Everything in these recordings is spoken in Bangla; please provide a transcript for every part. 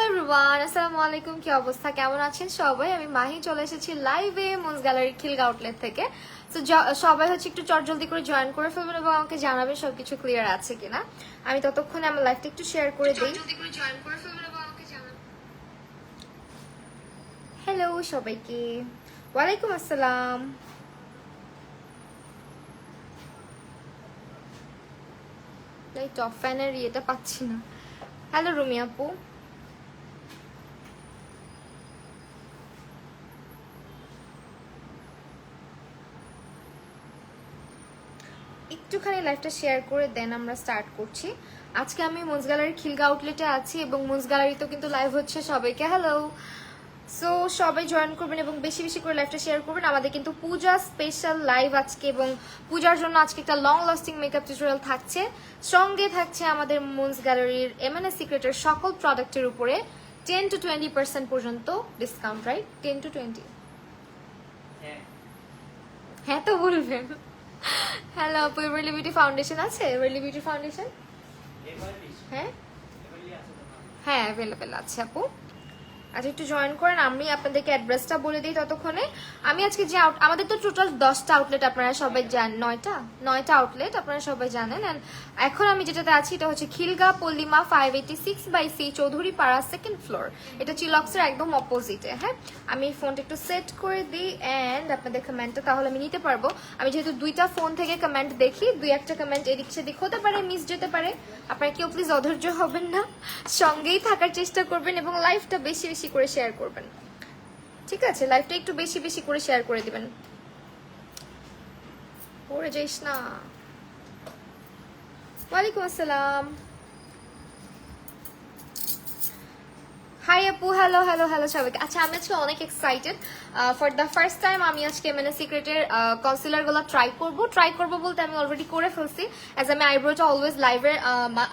এভরিওয়ান, আসসালামু আলাইকুম। কি অবস্থা, কেমন আছেন সবাই? আমি মাহি চলে এসেছি লাইভে মুন্স গ্যালারি খিলগা আউটলেট থেকে। তো সবাই হচ্ছে একটু চটজলদি করে জয়েন করে ফেলবেন এবং আমাকে জানাবেন সবকিছু ক্লিয়ার আছে কিনা। আমি ততক্ষণে আমার লাইভটা একটু শেয়ার করে দিই। হ্যালো সবাইকে, ওয়ালাইকুম আসসালাম। এই টপ ফ্যানের ইয়েটা পাচ্ছি না। হ্যালো রুমি আপু, একটুখানি লাইভটা শেয়ার করে দেন, আমরা স্টার্ট করছি। আজকে আমি মুন্স গ্যালারির খিলগা আউটলেটে আছি এবং মুন্স গ্যালারিতেও কিন্তু লাইভ হচ্ছে। সবাইকে হ্যালো। সো সবাই জয়েন করবেন এবং বেশি বেশি করে লাইভটা শেয়ার করবেন। আমাদের কিন্তু পূজা স্পেশাল লাইভ আজকে, এবং পূজার জন্য আজকে একটা লং লাস্টিং মেকআপ টিউটোরিয়াল থাকছে। সঙ্গে থাকছে আমাদের মুন্স গ্যালারির এমএনএস সিক্রেটের সকল প্রোডাক্টের উপরে 10 to 20% পর্যন্ত ডিসকাউন্ট, রাইট? 10 to 20? হ্যাঁ তো বলবেন। হ্যালো আপু, এভারলি বিউটি ফাউন্ডেশন আছে? এভারলি বিউটি ফাউন্ডেশন হ্যাঁ হ্যাঁ অ্যাভেলেবেল আছে আপু। আচ্ছা একটু জয়েন করেন, আমি আপনাদেরকে অ্যাড্রেসটা বলে দিই ততক্ষণে। আমি আজকে যে আমাদের তো টোটাল 10টা আউটলেট, আপনারা সবাই জানেন। 9টা আউটলেট আপনারা সবাই জানেন। অ্যান্ড এখন আমি যেটাতে আছি এটা হচ্ছে খিলগা পল্লিমা 586/C চৌধুরী পাড়া, 2nd ফ্লোর। এটা চিলক্সের একদম অপোজিটে। হ্যাঁ, আমি ফোনটা একটু সেট করে দিই অ্যান্ড আপনাদের কমেন্টটা তাহলে আমি নিতে পারবো। আমি যেহেতু 2টা ফোন থেকে কমেন্ট দেখি, 2-1টা কমেন্ট এদিক সেদিক হতে পারে, মিস যেতে পারে। আপনারা কেউ প্লিজ অধৈর্য হবেন না, সঙ্গেই থাকার চেষ্টা করবেন এবং লাইভটা বেশি বেশি করে শেয়ার করবেন। ঠিক আছে, লাইভটা একটু বেশি বেশি করে শেয়ার করে দিবেন, পড়ে যাইস না। ওয়ালাইকুম আসসালাম। হাই আপু, হ্যালো হ্যালো হ্যালো সবাইকে। আচ্ছা আমি আজকে অনেক excited. For the first time আমি আজকে এমএনএস সিক্রেটের কনসিলারগুলো ট্রাই করব বলতে আমি অলরেডি করে ফেলছি। অ্যাজ আমি আইব্রোটা অলওয়েজ লাইভে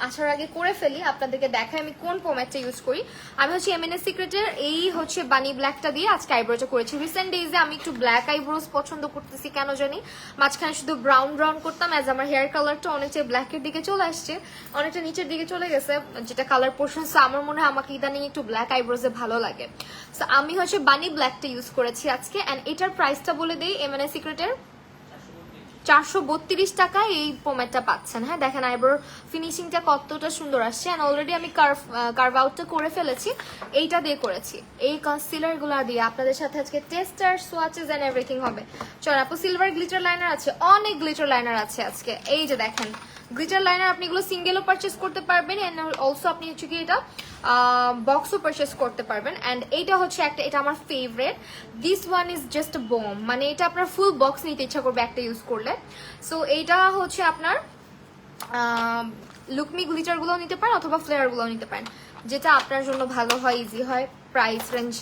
আসার আগে করে ফেলি, আপনাদেরকে দেখাই আমি কোন পমেটটা ইউজ করি। আমি হচ্ছে এমএনএস সিক্রেটের এই হচ্ছে বানি ব্ল্যাকটা দিয়ে আজকে আইব্রোটা করেছি। রিসেন্ট ডেজে আমি একটু ব্ল্যাক আইব্রোজ পছন্দ করতেছি কেন জানি। মাঝখানে শুধু ব্রাউন ব্রাউন করতাম, অ্যাজ আমার হেয়ার কালারটা অনেকটা ব্ল্যাকের দিকে চলে আসছে, অনেকটা নিচের দিকে চলে গেছে যেটা কালার পোর্শন। আমার মনে হয় আমাকে ইদানিং একটু ব্ল্যাক আইব্রোজে ভালো লাগে। সো আমি হচ্ছে বানি ব্ল্যাকটা ইউজ করেছি আজকে। এন্ড এটার প্রাইসটা বলে দেই, এমএনএস সিক্রেটের 432 টাকায় এই পোমেটটা পাচ্ছেন। হ্যাঁ দেখেন আইব্রোর ফিনিশিংটা কতটা সুন্দর আসছে। এন্ড অলরেডি আমি কার্ভ আউটটা করে ফেলেছি, এইটা দিয়ে করেছি। এই কনসিলার গুলা দিয়ে আপনাদের সাথে আজকে টেস্টার, সোয়াচেস এন্ড এভরিথিং হবে। চল আপু, সিলভার গ্লিটার লাইনার আছে, অনেক গ্লিটার লাইনার আছে আজকে। এই যে দেখেন গ্লিটার লাইনার, আপনি এগুলো সিঙ্গেলও পারচেস করতে পারবেন এন্ড অলসো আপনি হচ্ছে কি এটা বক্সও পারচেস করতে পারবেন। অ্যান্ড এইটা হচ্ছে একটা, এটা আমার favourite. This one is just bomb, মানে এটা আপনার ফুল বক্স নিতে ইচ্ছা করবে একটা ইউজ করলে। সো এইটা হচ্ছে আপনার লুকমি গ্লিটারগুলোও নিতে পারেন অথবা ফ্লেয়ারগুলোও নিতে পারেন, যেটা আপনার জন্য ভালো হয়, ইজি হয়। প্রাইস রেঞ্জ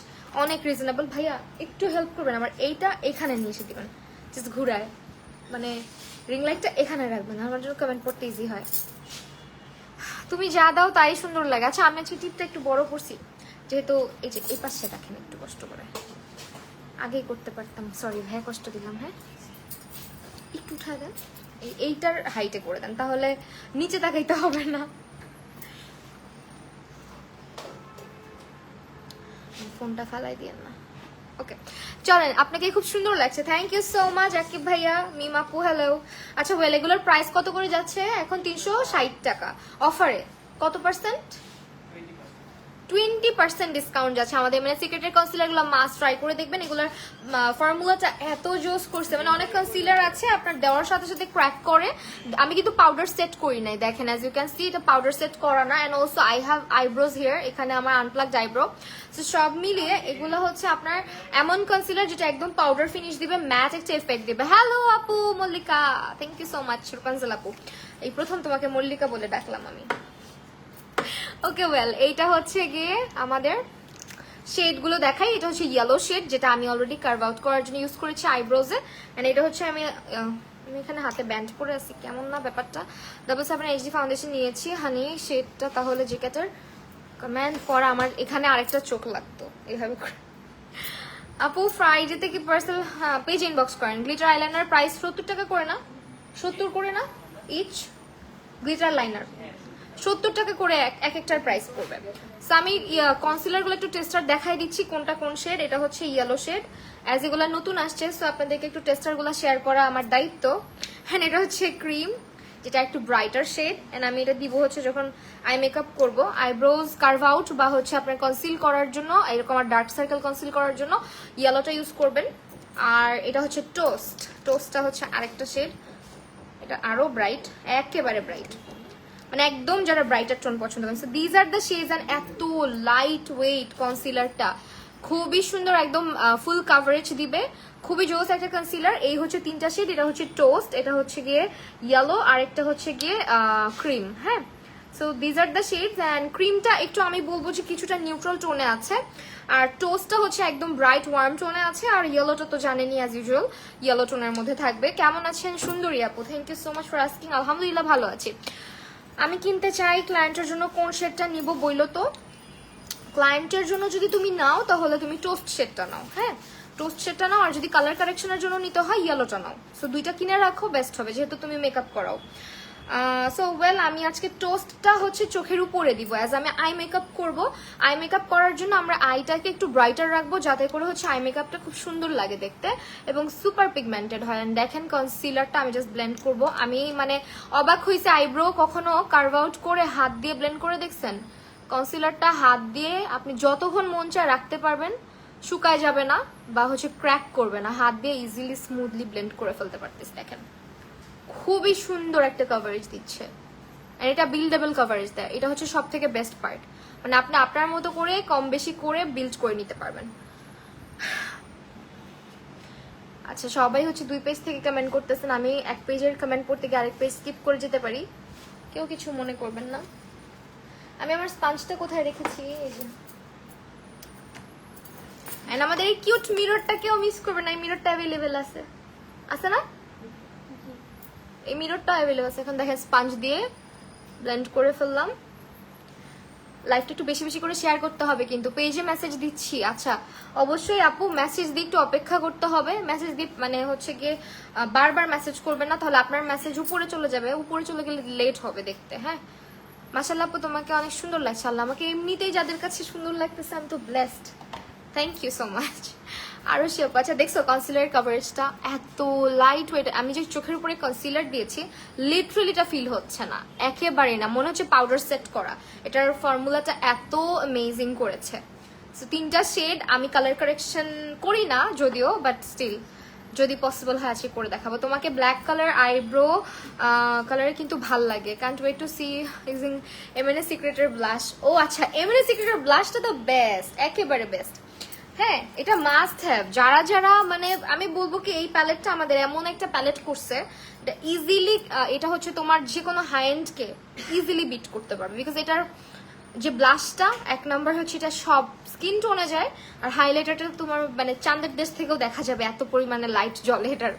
অনেক রিজনেবল। ভাইয়া একটু হেল্প করবেন আমার, এইটা এখানে নিয়ে এসে দিবেন, জাস্ট ঘুরায়, মানে রিং লাইটটা এখানে রাখবেন, আমার জন্য কমেন্ট পড়তে ইজি হয়। তুমি যা দাও তাই সুন্দর লাগে। আচ্ছা আমি আজকে টিপটা একটু বড় করছি যেহেতু, এই যে এই পাশে রাখেন একটু কষ্ট করে, আগেই করতে পারতাম, সরি ভাইয়া কষ্ট দিলাম। হ্যাঁ একটু উঠা দেন, এইটার হাইটে করে দেন, তাহলে নিচে তাকাইতে হবে না। ফোনটা ফালাই দিয়েন না। ওকে চলেন, আপনাকে খুব সুন্দর লাগছে, thank you so much Akib ভাইয়া, মিমাপু হ্যালো। আচ্ছা ওয়েল, এগুলোর প্রাইস কত করে যাচ্ছে এখন? 360 টাকা অফারে। কত পার্সেন্ট? 20% ডিসকাউন্ট যাচ্ছে। আমাদের মানে সিক্রেটের কনসিলারগুলো মাস্ট ট্রাই করে দেখবেন, এগুলোর ফর্মুলাটা এত জোস করছে। মানে অনেক কনসিলার আছে আপনার দেওয়ার সাথে সাথে ক্র্যাক করে। আমি কিন্তু পাউডার সেট করি নাই, দেখেন অ্যাজ ইউ ক্যান সি এটা পাউডার সেট করা না। And also I have eyebrows here, এখানে আমার আনপ্লাগড আইব্রো। সো সব মিলিয়ে এগুলো হচ্ছে আপনার এমন কনসিলার যেটা একদম পাউডার ফিনিশ দিবে, ম্যাট একটা এফেক্ট দিবে। হ্যালো আপু Mallika, thank you so much Rupanjal আপু, এই প্রথম তোমাকে মল্লিকা বলে ডাকলাম আমি। ওকে ওয়েল, এইটা হচ্ছে গিয়ে আমাদের শেডগুলো দেখাই। এটা হচ্ছে ইয়েলো শেড, যেটা আমি অলরেডি কার্ভ আউট করার জন্য ইউজ করেছি আইব্রোজে। এন্ড এটা হচ্ছে আমি এখানে হাতে ব্যান্ড পরে আছি, কেমন না ব্যাপারটা। 7 এইচডি ফাউন্ডেশন নিয়েছি হানি শেডটা, তাহলে জেকেটার কমেন্ট করা আমার এখানে আরেকটা চোখ লাগতো এইভাবে করে। আপু ফ্রাইডেতে কি পার্সেল পেজ ইনবক্স করেন। গ্লিটার আইলাইনার প্রাইস 70 টাকা করে না, 70 করে না ইচ গ্লিটার লাইনার, 70 টাকা করে এক একটার প্রাইস পড়বে। সো আমি কনসিলারগুলো একটু টেস্টার দেখাই দিচ্ছি কোনটা কোন শেড। এটা হচ্ছে ইয়েলো শেড, অ্যাজ এগুলো নতুন আসছে, সো আপনাদেরকে একটু টেস্টারগুলো শেয়ার করা আমার দায়িত্ব। হ্যাঁ, এটা হচ্ছে ক্রিম, যেটা একটু ব্রাইটার শেড, এন্ড আমি এটা দিব হচ্ছে যখন আই মেকআপ করবো, আইব্রোজ কার্ভ আউট বা হচ্ছে আপনার কনসিল করার জন্য, এরকম আর ডার্ক সার্কেল কনসিল করার জন্য ইয়েলোটা ইউজ করবেন। আর এটা হচ্ছে টোস্টটা হচ্ছে আরেকটা শেড, এটা আরো ব্রাইট, একেবারে ব্রাইট, মানে একদম যারা ব্রাইটার টোন পছন্দ করেন। So these are the shades, and এত লাইট ওয়েট কনসিলারটা, খুবই সুন্দর, একদম ফুল কাভারেজ দিবে, খুবই জোস একটা কনসিলার। এই হচ্ছে 3টা শেড, এটা হচ্ছে টোস্ট, এটা হচ্ছে গিয়ে ইয়েলো, আর একটা হচ্ছে গিয়ে ক্রিম। হ্যাঁ, so these are the shades, and ক্রিমটা একটু আমি বলবো যে কিছুটা নিউট্রাল টোনে আছে, আর টোস্টটা হচ্ছে একদম ব্রাইট ওয়ার্ম টোনে আছে, আর ইয়েলোটা তো জানেনই অ্যাজ ইউজুয়াল ইয়েলো টোনের মধ্যে থাকবে। কেমন আছেন সুন্দরী আপু? Thank you so much for asking. আলহামদুলিল্লাহ ভালো আছি। আমি কিনতে চাই, ক্লায়েন্টের জন্য কোন শেডটা নিব বইলো তো। ক্লায়েন্টের জন্য যদি তুমি নাও তাহলে তুমি টোস্ট শেডটা নাও। হ্যাঁ, টোস্ট শেডটা নাও, আর যদি কালার কারেকশনের জন্য নিতে হয় ইয়েলোটা নাও। সো দুইটা কিনে রাখো, বেস্ট হবে, যেহেতু তুমি মেকআপ করাও। সো ওয়েল, আমি আজকে টোস্টটা হচ্ছে চোখের উপরে দিব, অ্যাজ আমি আই মেকআপ করব। আই মেকআপ করার জন্য আমরা আইটাকে একটু ব্রাইটার রাখবো, যাতে করে হচ্ছে আই মেকআপটা খুব সুন্দর লাগে দেখতে এবং সুপার পিগমেন্টেড হয়। অ্যান্ড দেখেন কনসিলারটা আমি জাস্ট ব্লেন্ড করব। আমি মানে অবাক হয়েছে, আইব্রো কখনো কার্ভ আউট করে হাত দিয়ে ব্লেন্ড করে দেখছেন? কনসিলারটা হাত দিয়ে আপনি যতক্ষণ মন চায় রাখতে পারবেন, শুকায় যাবে না বা হচ্ছে ক্র্যাক করবে না, হাত দিয়ে ইজিলি স্মুথলি ব্লেন্ড করে ফেলতে পারতেছে। দেখেন খুবই সুন্দর একটা কভারেজ দিচ্ছে, আর এটা বিল্ডেবল কভারেজ দেয়। এটা হচ্ছে সব থেকে বেস্ট পার্ট, মানে আপনি আপনার মতো করে কম বেশি করে বিল্ড করে নিতে পারবেন। আচ্ছা, সবাই হচ্ছে 2 পেজ থেকে কমেন্ট করতেছেন, আমি 1 পেজের কমেন্ট পড়তে গিয়ে আরেক পেজ স্কিপ করে যেতে পারি, কেউ কিছু মনে করবেন না। আমি আমার স্পঞ্জটা কোথায় রেখেছি, এই যে। এন্ড আমাদের এই কিউট মিররটা কেউ মিস করবে না, এই মিররটা অ্যাভেলেবেল আছে, আছে না? এই মিররটা অ্যাভেলেবেল আছে। এখন দেখেন স্পঞ্জ দিয়ে ব্লেন্ড করে ফেললাম। লাইভটা একটু বেশি বেশি করে শেয়ার করতে হবে, কিন্তু পেজে মেসেজ দিচ্ছি। আচ্ছা, অবশ্যই আপু মেসেজ দিয়ে একটু অপেক্ষা করতে হবে। মেসেজ দিয়ে মানে হচ্ছে গিয়ে বারবার মেসেজ করবেন না, তাহলে আপনার মেসেজ উপরে চলে যাবে, উপরে চলে গেলে লেট হবে দেখতে। হ্যাঁ, মাশাআল্লাহ আপু তোমাকে অনেক সুন্দর লাগছে। আল্লাহ, আমাকে এমনিতেই যাদের কাছে সুন্দর লাগতেছে, আমি তো blessed. Thank you so much. আরো শিওর। আচ্ছা দেখছো কনসিলারের কভারেজটা এত লাইট ওয়েট, আমি যে চোখের উপরে কনসিলার দিয়েছি লিটারালি এটা ফিল হচ্ছে না, একেবারেই না, মনে হচ্ছে পাউডার সেট করা। এটার ফর্মুলাটা এত অ্যামেজিং করেছে। সো 3টা শেড, আমি কালার কারেকশন করি না যদিও, বাট স্টিল যদি পসিবল হয় আজকে করে দেখাবো তোমাকে। ব্ল্যাক কালার আইব্রো কালারে কিন্তু ভাল লাগে। Can't wait to see using MNA সিক্রেটের ব্লাশ। ও আচ্ছা, এমএনএ সিক্রেটের ব্লাশটা তো বেস্ট, একেবারে বেস্ট। হ্যাঁ, এটা মাস্ট হ্যাভ। যারা যারা মানে আমি বলবো কি, এই প্যালেটটা আমাদের এমন একটা প্যালেট করছে, এটা ইজিলি, এটা হচ্ছে তোমার যে কোনো হাই এন্ডকে ইজিলি বিট করতে পারবে, বিকজ এটার যে ব্লাশটা 1 নাম্বার হচ্ছে এটা সব স্কিন টোনে যায়, আর হাইলাইটারটা তোমার মানে চাঁদের দেশ থেকেও দেখা যাবে, এত পরিমাণে লাইট জ্বলে এটার।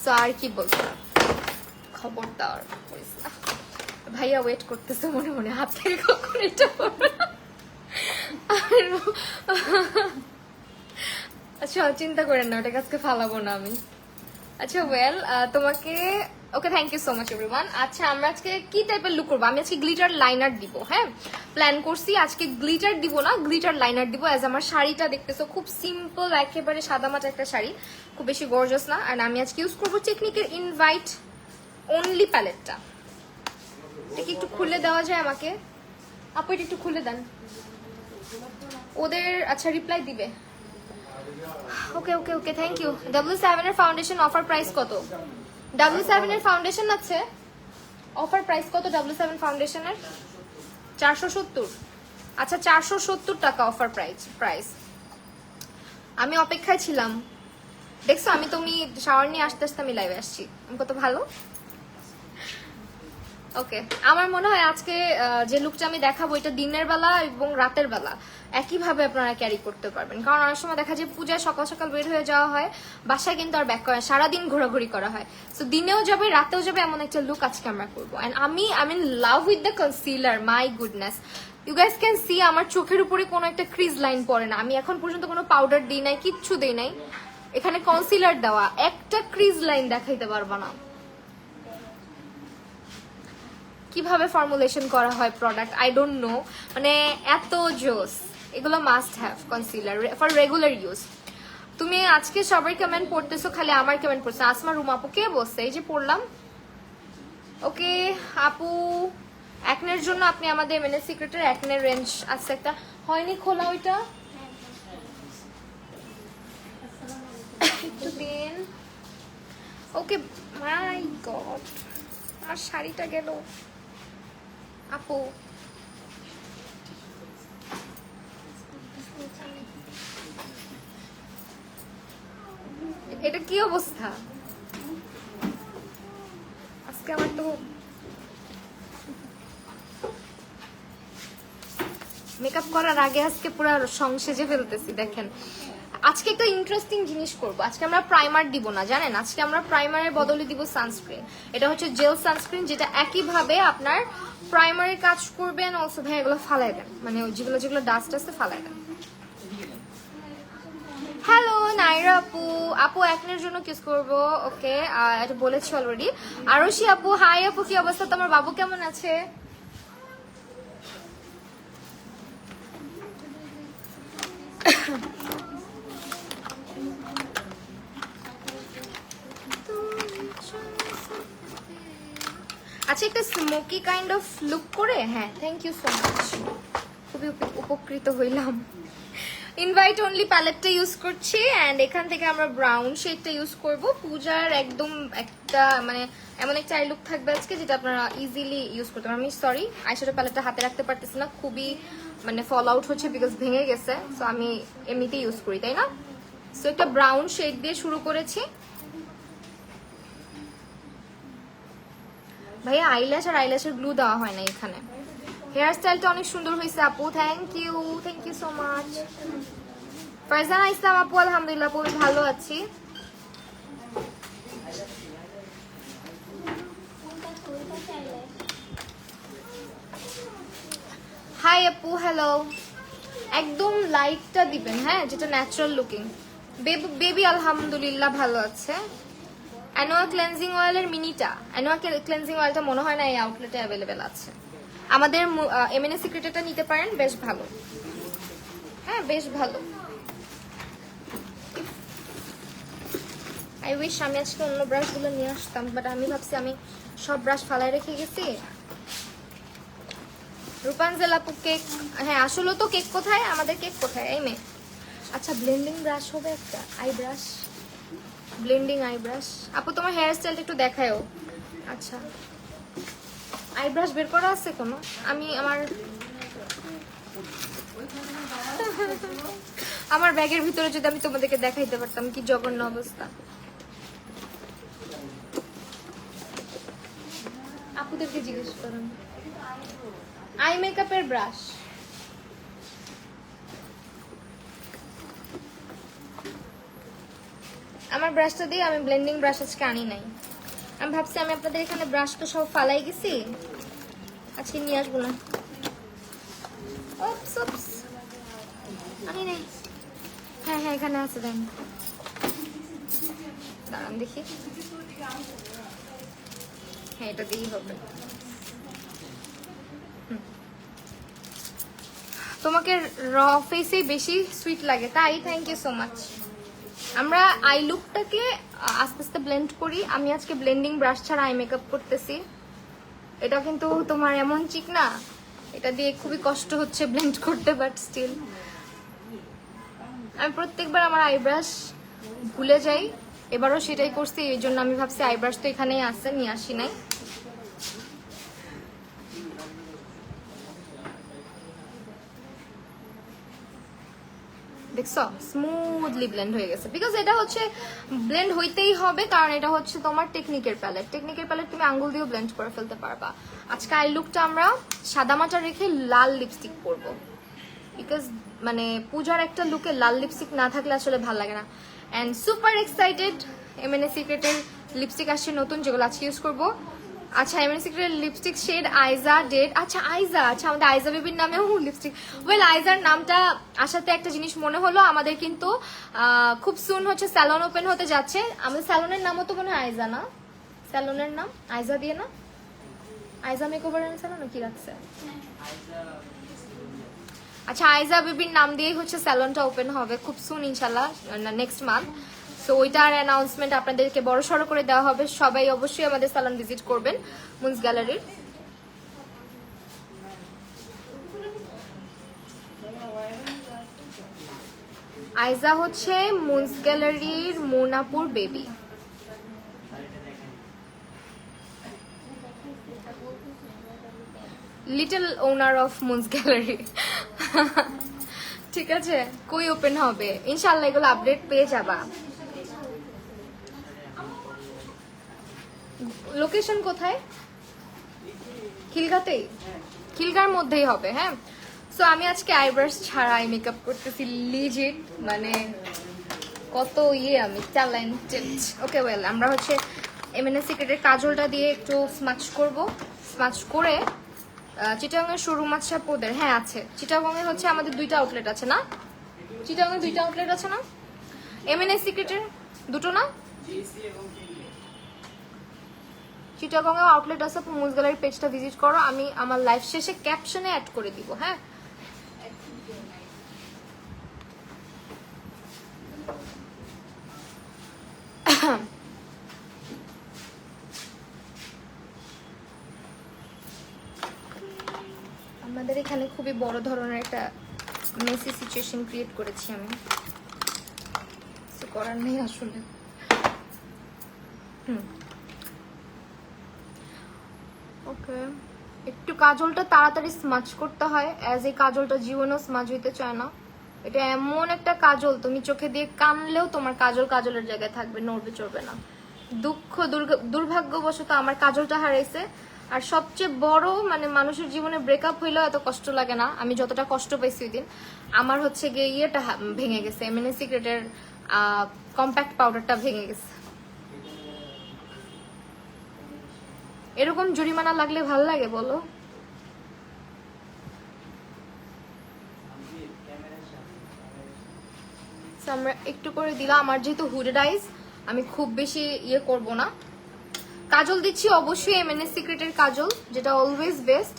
সো আর কি বলবো, খবরদার ভাইয়া ওয়েট করতেছে মনে মনে, হাত থেকে কখন এটা আচ্ছা চিন্তা করেন না, ওটাকে আজকে ফালাবো না আমি। আচ্ছা ওয়েল, তোমাকে okay, thank you so much everyone. আচ্ছা, আমরা আজকে কি টাইপের লুক করবো? আমি আজকে গ্লিটার লাইনার দিব। হ্যাঁ, প্ল্যান করছি আজকে গ্লিটার দিব না, গ্লিটার লাইনার দিব। অ্যাজ আমার শাড়িটা দেখতেছো খুব সিম্পল, একেবারে সাদামাটা একটা শাড়ি, খুব বেশি গর্জাস না। আর আমি আজকে ইউজ করবো টেকনিকের ইনভাইট অনলি প্যালেটটা। এটা কি একটু খুলে দেওয়া যায় আমাকে আপু? এটা একটু খুলে দেন ওদের। আচ্ছা, রিপ্লাই দিবে। ওকে ওকে ওকে, থ্যাংক ইউ। W7 এর ফাউন্ডেশন অফার প্রাইস কত? W7 এর ফাউন্ডেশন আছে, অফার প্রাইস কত W7 ফাউন্ডেশনের? 470। আচ্ছা, 470 টাকা অফার প্রাইস। আমি অপেক্ষায় ছিলাম, দেখছো আমি তুমি শাওয়ার নিয়ে আসতে আসতে আমি লাইভে আসছি, আমি কত ভালো। ওকে, আমার মনে হয় আজকে যে লুকটা আমি দেখাবো এটা দিনের বেলা এবং রাতের বেলা একইভাবে আপনারা ক্যারি করতে পারবেন, কারণ অনেক সময় দেখা যায় পূজায় সকাল সকাল বের হয়ে যাওয়া হয়, বাসায় কিন্তু আর ব্যাক করা, সারাদিন ঘোরাঘুরি করা হয়। সো দিনেও যাবে রাতেও যাবে, এমন একটা লুক আজকে আমরা করবো। অ্যান্ড আমি in love with the concealer, my goodness. You guys can see আমার চোখের উপরে কোনো একটা ক্রিজ লাইন পড়ে না, আমি এখন পর্যন্ত কোনো পাউডার দিই নাই, কিচ্ছু দিই নাই, এখানে কনসিলার দেওয়া, একটা ক্রিজ লাইন দেখাইতে পারবা না। কিভাবে ফর্মুলেশন করা হয় প্রোডাক্ট, আই ডোন্ট নো, মানে এত জোস। এগুলো must have concealer for regular use. তুমি আজকে সবাই কমেন্ট পড়তেছো, খালি আমার কমেন্ট পড়ছে। আসমা রুম আপু কে বসছে? এই যে পড়লাম। ওকে আপু, অ্যাকনের জন্য আপনি আমাদের মেনে সিক্রেটের অ্যাকনের রেঞ্জ আছে একটা, হয়নি খোলা ওইটা, একটু দিন। ওকে মাই গড, আর শাড়িটা গেল আপু। এটা কি অবস্থা আজকে আমার? তো মেকআপ করার আগে আজকে পুরো সংসেজে ফেলতেছি। দেখেন আজকে একটা ইন্টারেস্টিং জিনিস করব। আজকে আমরা প্রাইমার দিব না, জানেন, আজকে আমরা প্রাইমারের বদলে দিব সানস্ক্রিন। এটা হচ্ছে জেল সানস্ক্রিন, যেটা একইভাবে আপনার প্রাইমারের কাজ করবেন। অলসো ভাই এগুলো ফালাই দেন, মানে যেগুলো যেগুলো ডাস্ট আছে ফালাই দেন। হ্যালো নাইরা আপু, আপু একনের জন্য কিস করবো। ওকে এটা বলেছি অলরেডি। আরশি আপু হাই আপু, কি অবস্থা তোমার? বাবু কেমন আছে? আচ্ছা একটা স্মোকি কাইন্ড অফ লুক করে, হ্যাঁ থ্যাংক ইউ সো মাচ, খুবই উপকৃত হইলাম। ইনভাইট অনলি প্যালেটটা ইউজ করছি অ্যান্ড এখান থেকে আমরা ব্রাউন শেডটা ইউজ করব। পূজার একদম একটা মানে এমন একটা আই লুক থাকবে আজকে যেটা আপনারা ইজিলি ইউজ করতে পারেন। আমি সরি আইশ্যাডো প্যালেটটা হাতে রাখতে পারতেছি না, খুবই মানে ফল আউট হচ্ছে বিকজ ভেঙে গেছে। সো আমি এমনিতেই ইউজ করি, তাই না? সো একটা ব্রাউন শেড দিয়ে শুরু করেছি। ভাইয়া আইল্যাশ আর আইল্যাশের গ্লু দেওয়া হয় না এখানে। হেয়ার স্টাইলটা অনেক সুন্দর হয়েছে আপু, thank you so much. Farzana Islam আপু আলহামদুলিল্লাহ আপু ভালো আছি। হাই আপু হ্যালো, একদম লাইটটা দিবেন হ্যাঁ, যেটা ন্যাচারাল লুকিং। বেবি আলহামদুলিল্লাহ ভালো আছে। অ্যানোয়া ক্লেনজিং অয়েলের মিনিটা, অ্যানোয়া ক্লেনজিং অয়েলটা মনে হয় না এই আউটলেটে অ্যাভেলেবেল আছে। আমাদের এমএনএ সিক্রেটটা নিতে পারেন, বেশ ভালো, হ্যাঁ বেশ ভালো। আই উইশ আমি আজকে অন্য ব্রাশগুলো নিয়ে আসতাম, বাট আমি ভাবছি আমি সব ব্রাশ ফালাই রেখে গেছি। রূপাঞ্জল আপু কেক, হ্যাঁ আসলে তো কেক কোথায়, আমাদের কেক কোথায়? এই মেয়ে। আচ্ছা ব্লেন্ডিং ব্রাশ হবে একটা, I brush, blending I brush. আপু তোমার হেয়ার স্টাইলটা একটু দেখায়ও। আচ্ছা আই ব্রাশ বের করা আছে কোনো? আমি আমার ব্যাগের ভিতরে যদি আমি তোমাদেরকে দেখাইতে পারতাম কি জঘন্য অবস্থা। আপুদেরকে জিজ্ঞেস করুন। আই মেকআপের ব্রাশ, আমার ব্রাশটা দিয়ে আমি ব্লেন্ডিং ব্রাশ আজকে আনি নাই। আমি ভাবছি আমি আপনাদের এখানে ব্রাশটা সব ফালাই গেছি, আজকে নিয়ে আসবো না। আনি নাই, হ্যাঁ হ্যাঁ এখানে আছে, দেন দাঁড়ান দেখি, হ্যাঁ এটা দিয়েই হবে। তোমাকে র ফেসেই বেশি সুইট লাগে তাই, থ্যাংক ইউ সো মাচ। আমরা আই লুকটাকে আস্তে আস্তে ব্লেন্ড করি। আমি আজকে ব্লেন্ডিং ব্রাশ ছাড়া আই মেকআপ করতেছি। এটা কিন্তু তোমার এমন চিক না, এটা দিয়ে খুবই কষ্ট হচ্ছে ব্লেন্ড করতে, বাট স্টিল আমি প্রত্যেকবার আমার আই ব্রাশ ভুলে যাই, এবারও সেটাই করছি। এই জন্য আমি ভাবছি আই ব্রাশ তো এখানেই আছে, নিয়ে আসি নাই। দেখছো স্মুথলি ব্লেন্ড হয়ে গেছে, বিকজ এটা হচ্ছে ব্লেন্ড হইতেই হবে, কারণ এটা হচ্ছে তোমার টেকনিকের প্যালেট। টেকনিকের প্যালেট তুমি আঙ্গুল দিয়েও ব্লেন্ড করে ফেলতে পারবা। আজকে আই লুকটা আমরা সাদা মাটা রেখে লাল লিপস্টিক করবো, বিকজ মানে পূজার একটা লুকে লাল লিপস্টিক না থাকলে আসলে ভালো লাগে না। অ্যান্ড সুপার এক্সাইটেড, এমএনএ সিক্রেটের লিপস্টিক আসছে নতুন, যেগুলো আজকে ইউজ করবো। আচ্ছা এমএনএ সিক্রেটের লিপস্টিক শেড আইজা ডেড। আচ্ছা আইজা, আচ্ছা আমাদের আইজা বেবির নামেও লিপস্টিক। ওয়েল আইজার নামটা আসাতে একটা জিনিস মনে হলো, আমাদের কিন্তু খুব সুন হচ্ছে স্যালন ওপেন হতে যাচ্ছে। আমাদের স্যালনের নামও তো মনে হয় আইজা, না স্যালনের নাম আইজা দিয়ে না? আইজা মেকওভার এনেছে না কি রাখছে? আচ্ছা, আইজা বেবির নাম দিয়েই হচ্ছে স্যালনটা ওপেন হবে খুব সুন ইনশাল্লাহ, নেক্সট মান্থ। সো ওইটার অ্যানাউন্সমেন্ট আপনাদেরকে বড় সড়ো করে দেওয়া হবে। সবাই অবশ্যই আমাদের স্যালন ভিজিট করবেন মুনস গ্যালারির। আইজা হচ্ছে মুনস গ্যালারির মোনাপুর baby. Little owner of Moon's gallery. ঠিক আছে, কই ওপেন হবে ইনশাআল্লাহ, এগুলো আপডেট পেয়ে যাবা। লোকেশন কোথায়? খিলগাতেই, খিলগার মধ্যেই হবে। হ্যাঁ, সো আমি আজকে আইব্রাশ ছাড়াই মেকআপ করতেছি লিজিট, মানে কত আমি ট্যালেন্টেড। ওকে ওয়েল, আমরা হচ্ছে এমএনএস সিক্রেটের কাজলটা দিয়ে একটু স্মাচ করব। স্মাচ করে চিটাগাংয়ের শোরুম আছে পোদের? হ্যাঁ আছে। চিটাগাংয়ে হচ্ছে আমাদের 2টা আউটলেট আছে না? চিটাগাংয়ে 2টা আউটলেট আছে না এমএনএস সিক্রেটের? 2টো না? চিটাগাংয়ে আউটলেট আছে। মুনস গ্যালারি পেজটা ভিজিট করো, আমি আমার লাইভ শেষে ক্যাপশনে অ্যাড করে দিব। হ্যাঁ, আমাদের এখানে খুবই বড় ধরনের একটা মেসি সিচুয়েশন ক্রিয়েট করেছি আমি, কিছু করার নেই আসলে। ওকে, একটু কাজলটা তাড়াতাড়ি স্মাচ করতে হয়, অ্যাজ এই কাজলটা জীবনেও স্মাচ হইতে চায় না। এটা এমন একটা কাজল, তুমি চোখে দিয়ে কানলেও তোমার কাজল কাজলের জায়গায় থাকবে, নড়বে চড়বে না। দুর্ভাগ্যবশত আমার কাজলটা হারাইছে। আর সবচেয়ে বড় মানে মানুষের জীবনে ব্রেকআপ হইলেও এত কষ্ট লাগে না আমি যতটা কষ্ট পাইছি ওই দিন। আমার হচ্ছে গিয়ে ইয়েটা ভেঙে গেছে, এমএনএস সিক্রেটের কম্প্যাক্ট পাউডারটা ভেঙে গেছে। এরকম জরিমানা লাগলে ভাল লাগে বলো? আমরা একটু করে দিলাম, আমার যেহেতু হুডেড আইজ আমি খুব বেশি করব না। কাজল দিচ্ছি অবশ্যই এমএনএস সিক্রেটের কাজল, যেটা অলওয়েজ বেস্ট।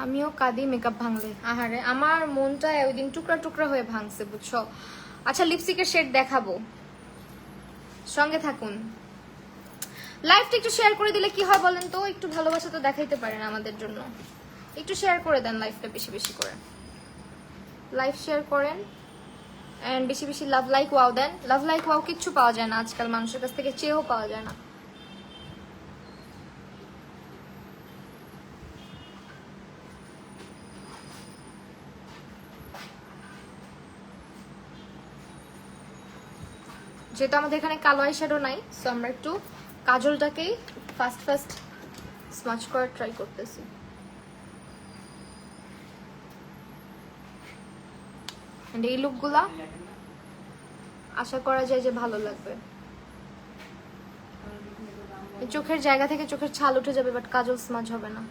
আমিও কাঁদি মেকআপ ভাঙলে, আহারে আমার মনটা ওই দিন টুকরা টুকরা হয়ে ভাঙছে বুঝছো। আচ্ছা, লিপস্টিকের শেড দেখাবো, সঙ্গে থাকুন। লাইভটা একটু শেয়ার করে দিলে কি হয় বলেন তো, একটু ভালোবাসা তো দেখাইতে পারেন আমাদের জন্য, একটু শেয়ার করে দেন লাইভটা বেশি বেশি করে। লাইভ শেয়ার করেন এন্ড বেশি বেশি লাভ লাইক ওয়াও দেন। লাভ লাইক ওয়াও কিচ্ছু পাওয়া যায় না আজকাল, মানুষের কাছ থেকে চেয়েও পাওয়া যায় না। যেহেতু আমাদের এখানে কালো আই শ্যাডো নাই, সো আমরা একটু কাজলটাকেই ফার্স্ট স্মাচ করার ট্রাই করতেছি। এই লুকগুলা আশা করা যায় যে ভালো লাগবে। চোখের জায়গা থেকে চোখের ছাল উঠে যাবে, বাট কাজল স্মাচ হবে না,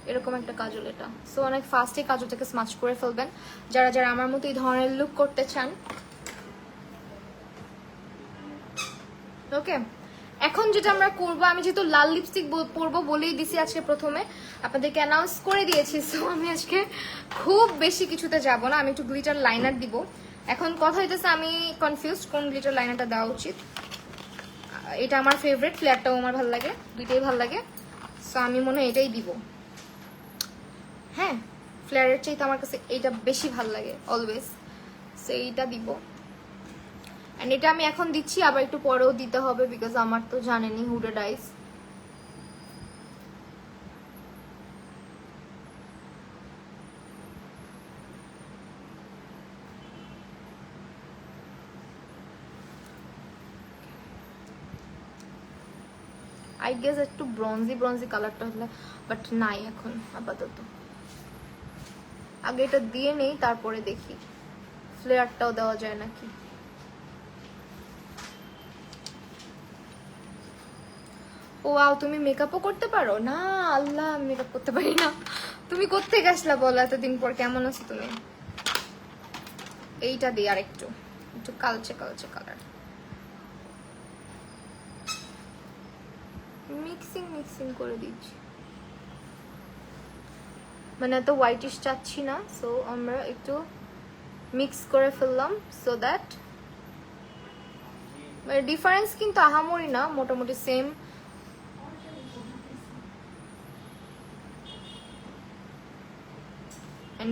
এরকম একটা কাজল এটা। সো অনেক ফাস্টে কাজলটাকে স্মাচ করে ফেলবেন যারা যারা আমার মতো এই ধরনের লুক করতে চান। ওকে, এখন যেটা আমরা করবো, আমি যেহেতু লাল লিপস্টিক পরবো বলেই দিছি আজকে প্রথমে, আপনাদেরকে অ্যানাউন্স করে দিয়েছি। সো আমি আজকে খুব বেশি কিছুতে যাব না, আমি একটু গ্লিটার লাইনার দিব। এখন কথা হইতেছে আমি কনফিউজড কোন গ্লিটার লাইনারটা দেওয়া উচিত। এটা আমার ফেভারিট, ফ্ল্যাটটাও আমার ভালো লাগে, দুইটাই ভালো লাগে। সো আমি মনে হয় এটাই দিব। হ্যাঁ, ফ্ল্যারের চাইতে আমার কাছে এইটা বেশি ভালো লাগে অলওয়েজ, সো এইটা দিব। এন্ড এটা আমি এখন দিচ্ছি, আবার একটু পরেও দিতে হবে, বিকজ আমার তো জানেনই হুডেড আইস। আই গেস একটু ব্রঞ্জি কালারটা হলে, বাট নাই এখন আপাতত। আগে এটা দিয়ে নেই, তারপরে দেখি ফ্লেয়ারটাও দেওয়া যায় নাকি। ওয়াও, তুমি মেকআপও করতে পারো? না আল্লাহ, আমি মেকআপ করতে পারি না। তুমি কোত্থেকে আসলা বলো এতদিন পর? কেমন আছো তুমি? এইটা দিই আর একটু একটু কালচে কালচে কালার। মিক্সিং মিক্সিং করে দিচ্ছি, মানে এত হোয়াইটিশ চাচ্ছি না, সো আমরা একটু মিক্স করে ফেললাম সো দ্যাট ডিফারেন্স কিন্তু আহামরি না, মোটামুটি সেম।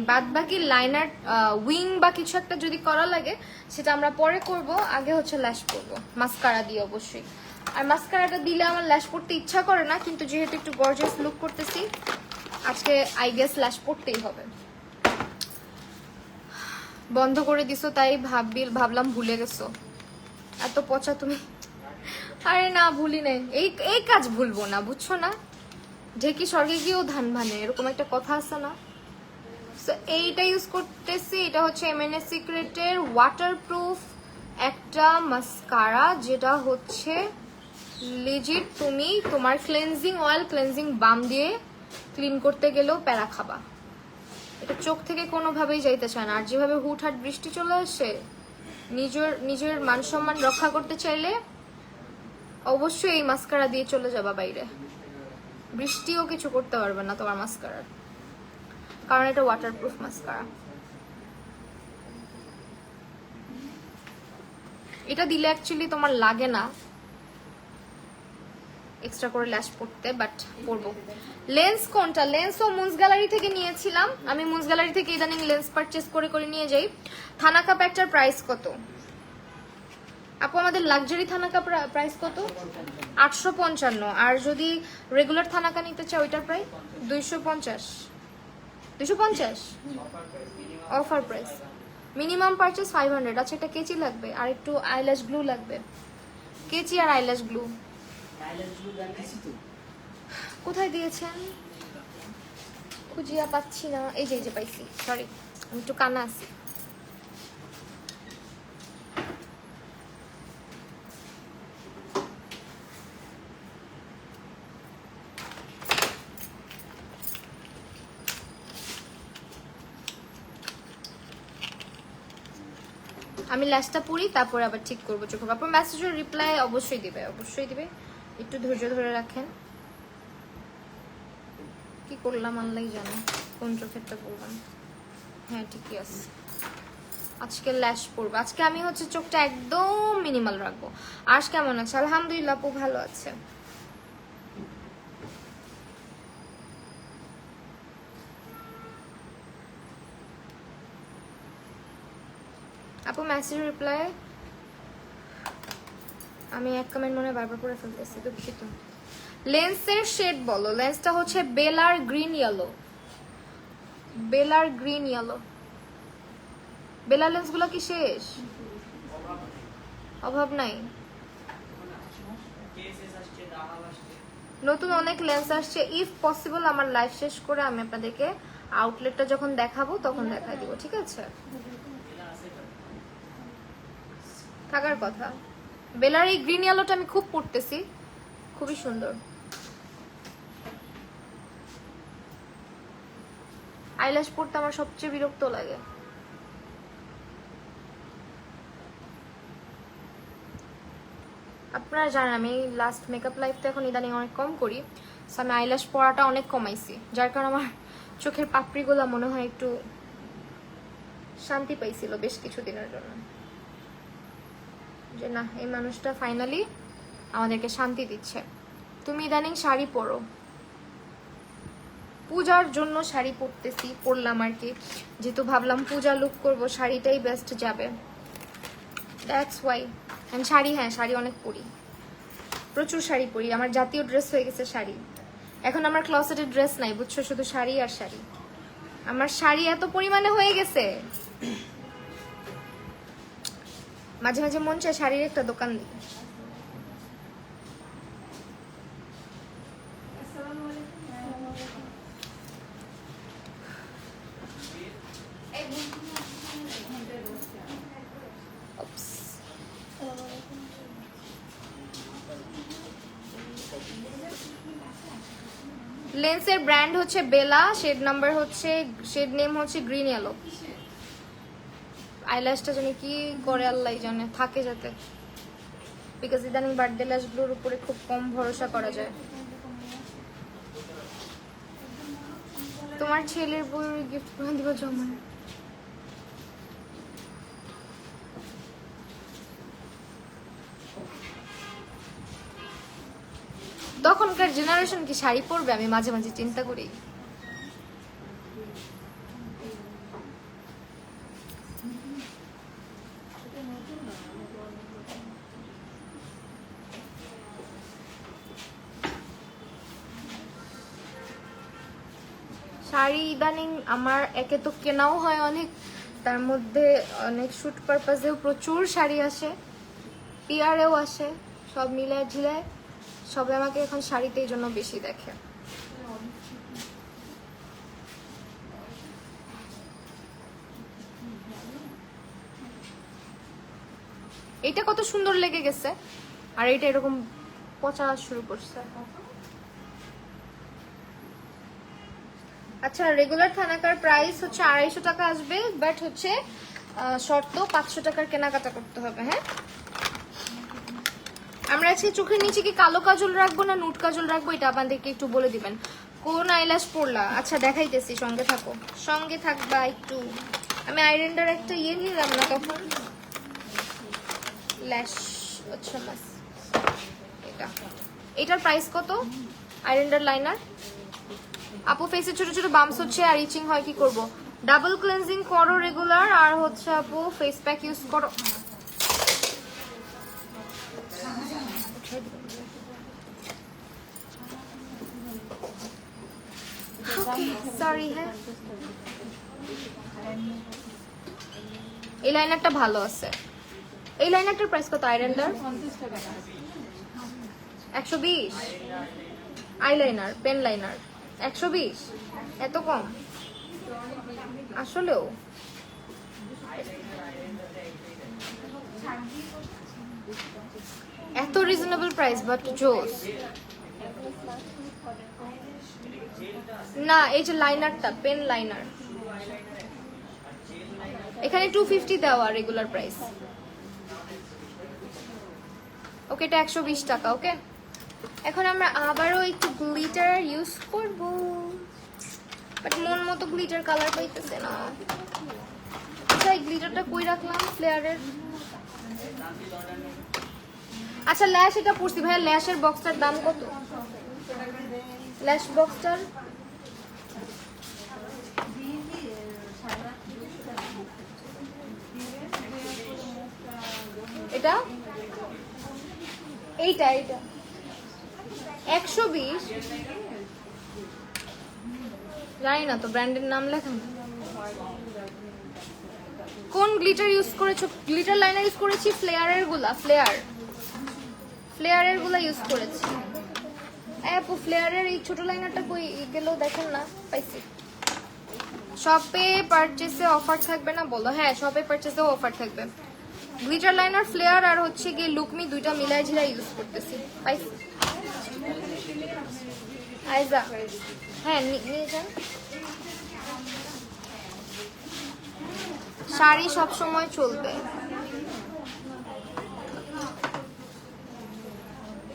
বাদ বাকি লাইনার উইং বা কিছু একটা যদি করা লাগে সেটা আমরা পরে করব, আগে হচ্ছে ল্যাশ করব মাস্কারা দিয়ে অবশ্যই। আর মাস্কারাটা দিলে আমার ল্যাশ পড়তে ইচ্ছা করে না, কিন্তু যেহেতু একটু গর্জিয়াস লুক করতেছি আজকে আই গেস ল্যাশ পড়তেই হবে। বন্ধ করে দিছো তাই ভাবলাম ভুলে গেছো। এত পচা তুমি। আরে না, ভুলি নাই, এই কাজ ভুলবো না, বুঝছো না? ঢেকি স্বর্গে গিয়েও ধান ভানে, এরকম একটা কথা আছে না? সো এইটা ইউজ করতেছি, এটা হচ্ছে এমএনএস সিক্রেটের ওয়াটারপ্রুফ একটা মাস্কারা, যেটা হচ্ছে লিজিট তুমি তোমার ক্লেনজিং অয়েল ক্লেনজিং বাম দিয়ে ক্লিন করতে গেলেও প্যারা খাবা। এটা চোখ থেকে কোনোভাবেই যাইতে চায় না। আর যেভাবে হুটহাট বৃষ্টি চলে আসে, নিজের মান সম্মান রক্ষা করতে চাইলে অবশ্যই এই মাস্কারা দিয়ে চলে যাবা বাইরে, বৃষ্টিও কিছু করতে পারবে না তোমার মাস্কারার, কারণ এটা ওয়াটারপ্রুফ মাস্কারা। এটা দিলে অ্যাকচুয়ালি তোমার লাগে না এক্সট্রা করে ল্যাশ পড়তে, বাট পরবো। লেন্স কোনটা? লেন্সও মুন্স গ্যালারি থেকে নিয়েছিলাম আমি। মুন্স গ্যালারি থেকে ইদানিং লেন্স পারচেস করে করে নিয়ে যাই। থানাকা প্যাকটার প্রাইস কত আপু? আমাদের লাক্সারি থানাকা প্রাইস কত? 855। আর যদি রেগুলার থানাকা নিতে চাও ওইটার price 250। 250 offer price. Minimum purchase 500। আচ্ছা, একটা কেচি লাগবে আর একটু আইল্যাশ গ্লু লাগবে। কেচি আর আইল্যাশ গ্লু কোথায় দিয়েছেন? খুঁজিয়া পাচ্ছি না। এই যে পাইছি, সরি আমি একটু কানা আছি। আমি ল্যাশটা পড়ি, তারপরে আবার ঠিক করবো চোখ। আপনার মেসেজের রিপ্লাই অবশ্যই দিবে, অবশ্যই দিবে, একটু ধৈর্য ধরে রাখেন। কি করলাম আল্লাহই জানে, কোন চোখেরটা পড়লাম। হ্যাঁ ঠিকই আছে, আজকে ল্যাশ পড়বো। আজকে আমি হচ্ছে চোখটা একদম মিনিমাল রাখবো। আজ কেমন আছে? আলহামদুলিল্লাহ আপু ভালো আছে। আপু মেসেজ রিপ্লাই আমি এক কমেন্ট মনে বারবার করে ফেলতেছি, দুঃখিত। লেন্সের শেড বলো। লেন্সটা হচ্ছে বেলার গ্রিন ইয়েলো। বেলার গ্রিন ইয়েলো। বেলার লেন্সগুলো কি শেষ? অভাব নাই, নতুন অনেক লেন্স আসছে। ইফ পসিবল আমার লাইফ শেষ করে আমি আপনাদেরকে আউটলেটটা যখন দেখাবো তখন দেখাই দিব, ঠিক আছে? থাকার কথা। বেলার এই গ্রিন ইয়েলোটা আমি খুব পড়তেছি, খুবই সুন্দর। আইল্যাশ পড়তে আমার সবচেয়ে বিরক্ত লাগে। আপনারা জানেন আমি লাস্ট মেকআপ লাইফটা এখন ইদানিং অনেক কম করি, সো আমি আইল্যাশ পরাটা অনেক কমাইছি, যার কারণে আমার চোখের পাপড়িগুলো মনে হয় একটু শান্তি পাইছিল বেশ কিছুদিনের জন্য, যে না এই মানুষটা ফাইনালি আমাদেরকে শান্তি দিচ্ছে। তুমি ইদানিং শাড়ি পরো। পূজার জন্য শাড়ি পরলাম আর কি, যেহেতু ভাবলাম পূজা লুক করব, শাড়িটাই বেস্ট যাবে, দ্যাটস ওয়াই। আমি শাড়ি, হ্যাঁ শাড়ি অনেক পরি, প্রচুর শাড়ি পরি। আমার জাতীয় ড্রেস হয়ে গেছে শাড়ি। এখন আমার ক্লসেটের ড্রেস নাই, বুঝছো, শুধু শাড়ি আর শাড়ি। আমার শাড়ি এত পরিমাণে হয়ে গেছে, মাঝে মাঝে মন চায় শাড়ির একটা দোকান দিই। লেন্সের ব্র্যান্ড হচ্ছে বেলা, শেড নাম্বার হচ্ছে, শেড নেম হচ্ছে গ্রিন ইয়েলো। আইল্যাশটা জানি কি করে আল্লাহ জানে, থাকে যাতে, বিকজ ইদানিং বার্থডে ল্যাশগুলোর উপরে খুব কম ভরসা করা যায়। তোমার ছেলের বই গিফট করে দিব জমা। তখনকার জেনারেশন কি শাড়ি পরবে, আমি মাঝে মাঝে চিন্তা করি। শাড়ি ইদানিং আমার একে তো কেনাও হয় অনেক, তার মধ্যে অনেক শুট পারপাসেও প্রচুর শাড়ি আসে, পিয়ারেও আসে, সব মিলায় ঝিলায় সবাই আমাকে এখন শাড়িতে এই জন্য বেশি দেখে। এটা কত সুন্দর লেগে গেছে, আর এটা এরকম পচা শুরু করছে। আচ্ছা, রেগুলার থানাকার প্রাইস হচ্ছে 250 টাকা আসবে, বাট হচ্ছে শর্ত 500 টাকার কেনাকাটা করতে হবে। হ্যাঁ, আমরা আজকে চোখের নিচে কি কালো কাজল রাখবো না নুট কাজল রাখবো, এটা আপনাদেরকে একটু বলে দিবেন। কোন আইল্যাশ পরলা? আচ্ছা দেখাইতেছি, সঙ্গে থাকো, সঙ্গে থাকবা একটু। আমি আইরেন্ডার একটা ইয়ে নিলাম না তখন, ল্যাশ। আচ্ছা বাস, এটার প্রাইস কত? আইরেন্ডার লাইনার। আপু ফেসে ছোট ছোট বাম্পস হচ্ছে আর ইচিং হয়, কি করব? ডাবল ক্লেনজিং করো রেগুলার, আর হচ্ছে আপু ফেস প্যাক ইউজ করো। সরি, হ্যাঁ এই লাইনারটা ভালো আছে। এই লাইনারটার প্রাইস কত? আইরেন্ডার 120। আইলাইনার, পেন লাইনার 120, এত কম আসলেও? এত রিজনেবল প্রাইস বাট জোস না। এই যে লাইনারটা, পেন লাইনার, এখানে 250 দেওয়া রেগুলার প্রাইস। ওকে, এটা 120 টাকা। ওকে, এখন আমরা আবারও একটু গ্লিটার ইউজ করব, বাট মন মতো গ্লিটার কালার পাইতেছে না। আচ্ছা, এই গ্লিটারটা কই রাখলাম? ফ্লেয়ারের। আচ্ছা, ল্যাশ এটা পড়ছি ভাইয়া, ল্যাশের বক্সটার দাম কত? ল্যাশ বক্সটার এটা, এইটা 120। জানি না তো, ব্র্যান্ডের নাম লেখা। কোন গ্লিটার ইউজ করেছো? গ্লিটার লাইনার ইউজ করেছি ফ্লেয়ারের গুলা, ফ্লেয়ারের গুলা ইউজ করেছি। আপু ফ্লেয়ারের এই ছোট লাইনারটা কই গেল দেখেন না, পাইছি। শপে পারচেসে অফার থাকবে না বলো? হ্যাঁ, শপে পারচেসেও অফার থাকবে। গ্লিটার লাইনার, ফ্লেয়ার আর হচ্ছে গিয়ে লুকমি দুইটা মিলাই ঝিলাই ইউজ করতেছি, পাইছি। আইজা, হ্যাঁ নিয়ে যান। শাড়ি সব সময় চলবে।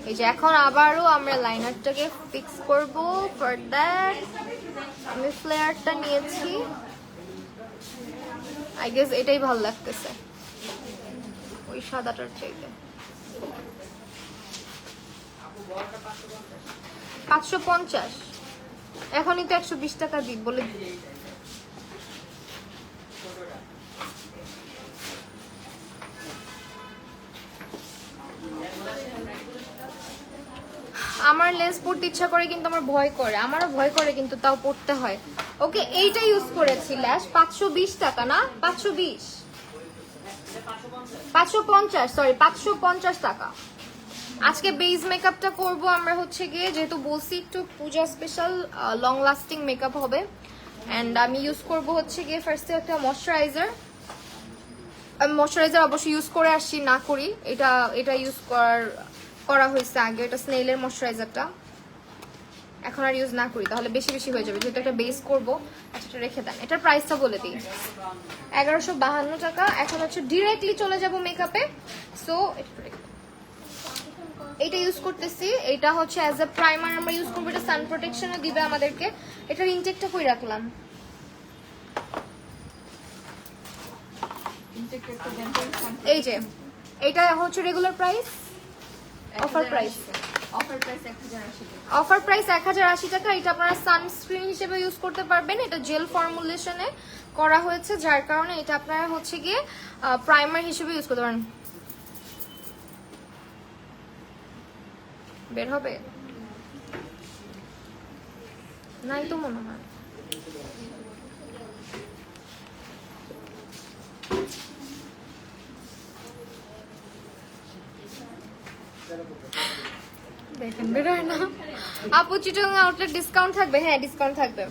এই যে এখন আবারও আমরা লাইনারটাকে ফিক্স করব। ফর দ্যাট আমি ফ্লেয়ারটা নিয়েছি, আই গেস এটাই ভালো লাগতেছে ওই সাদাটার চাইতে। 550, এখনই তো 120 টাকা দিই বলে। আমার লেন্স পড়তে ইচ্ছা করে কিন্তু আমার ভয় করে, আমারও ভয় করে কিন্তু তাও পড়তে হয়। ওকে, এইটা ইউজ করেছি ল্যাশ, 520 টাকা না, 520, 550, সরি 550 টাকা। আজকে বেস মেকআপটা করব আমরা হচ্ছে গিয়ে, যেহেতু বলছি একটু পূজা স্পেশাল লং লাস্টিং মেকআপ হবে, এন্ড আমি ইউজ করব হচ্ছে গিয়ে ফার্স্টে একটা ময়শ্চারাইজার। আমি ময়শ্চারাইজার অবশ্যই ইউজ করে আসছি, না করি এটা ইউজ করার করা হয়েছে আগে, এটা স্নেইলের ময়শ্চারাইজারটা। এখন আর ইউজ না করি তাহলে বেশি বেশি হয়ে যাবে, যেহেতু একটা বেস করবো। আচ্ছা এটা রেখে দেন, এটার প্রাইসটা বলে দিই 1152 টাকা। এখন হচ্ছে ডিরেক্টলি চলে যাব মেকআপে। সো এটা ইউজ করতেছি, এটা হচ্ছে অ্যাজ এ প্রাইমার আমরা ইউজ করবো, এটা সান প্রোটেকশনও দিবে আমাদেরকে। এটার ইনটেকটা কই রাখলাম, এই যে এটা হচ্ছে রেগুলার প্রাইস, অফার প্রাইস 1080 টাকা। এটা আপনারা সানস্ক্রিন হিসেবে ইউজ করতে পারবেন, এটা জেল ফর্মুলেশনে করা হয়েছে, যার কারণে এটা আপনারা হচ্ছে গিয়ে প্রাইমার হিসেবে ইউজ করতে পারেন। বের হবে নাই তো মনে হয়। দেখেন বেরোয় না। আপু চিটং আউটলেট ডিসকাউন্ট থাকবে? হ্যাঁ ডিসকাউন্ট থাকবে,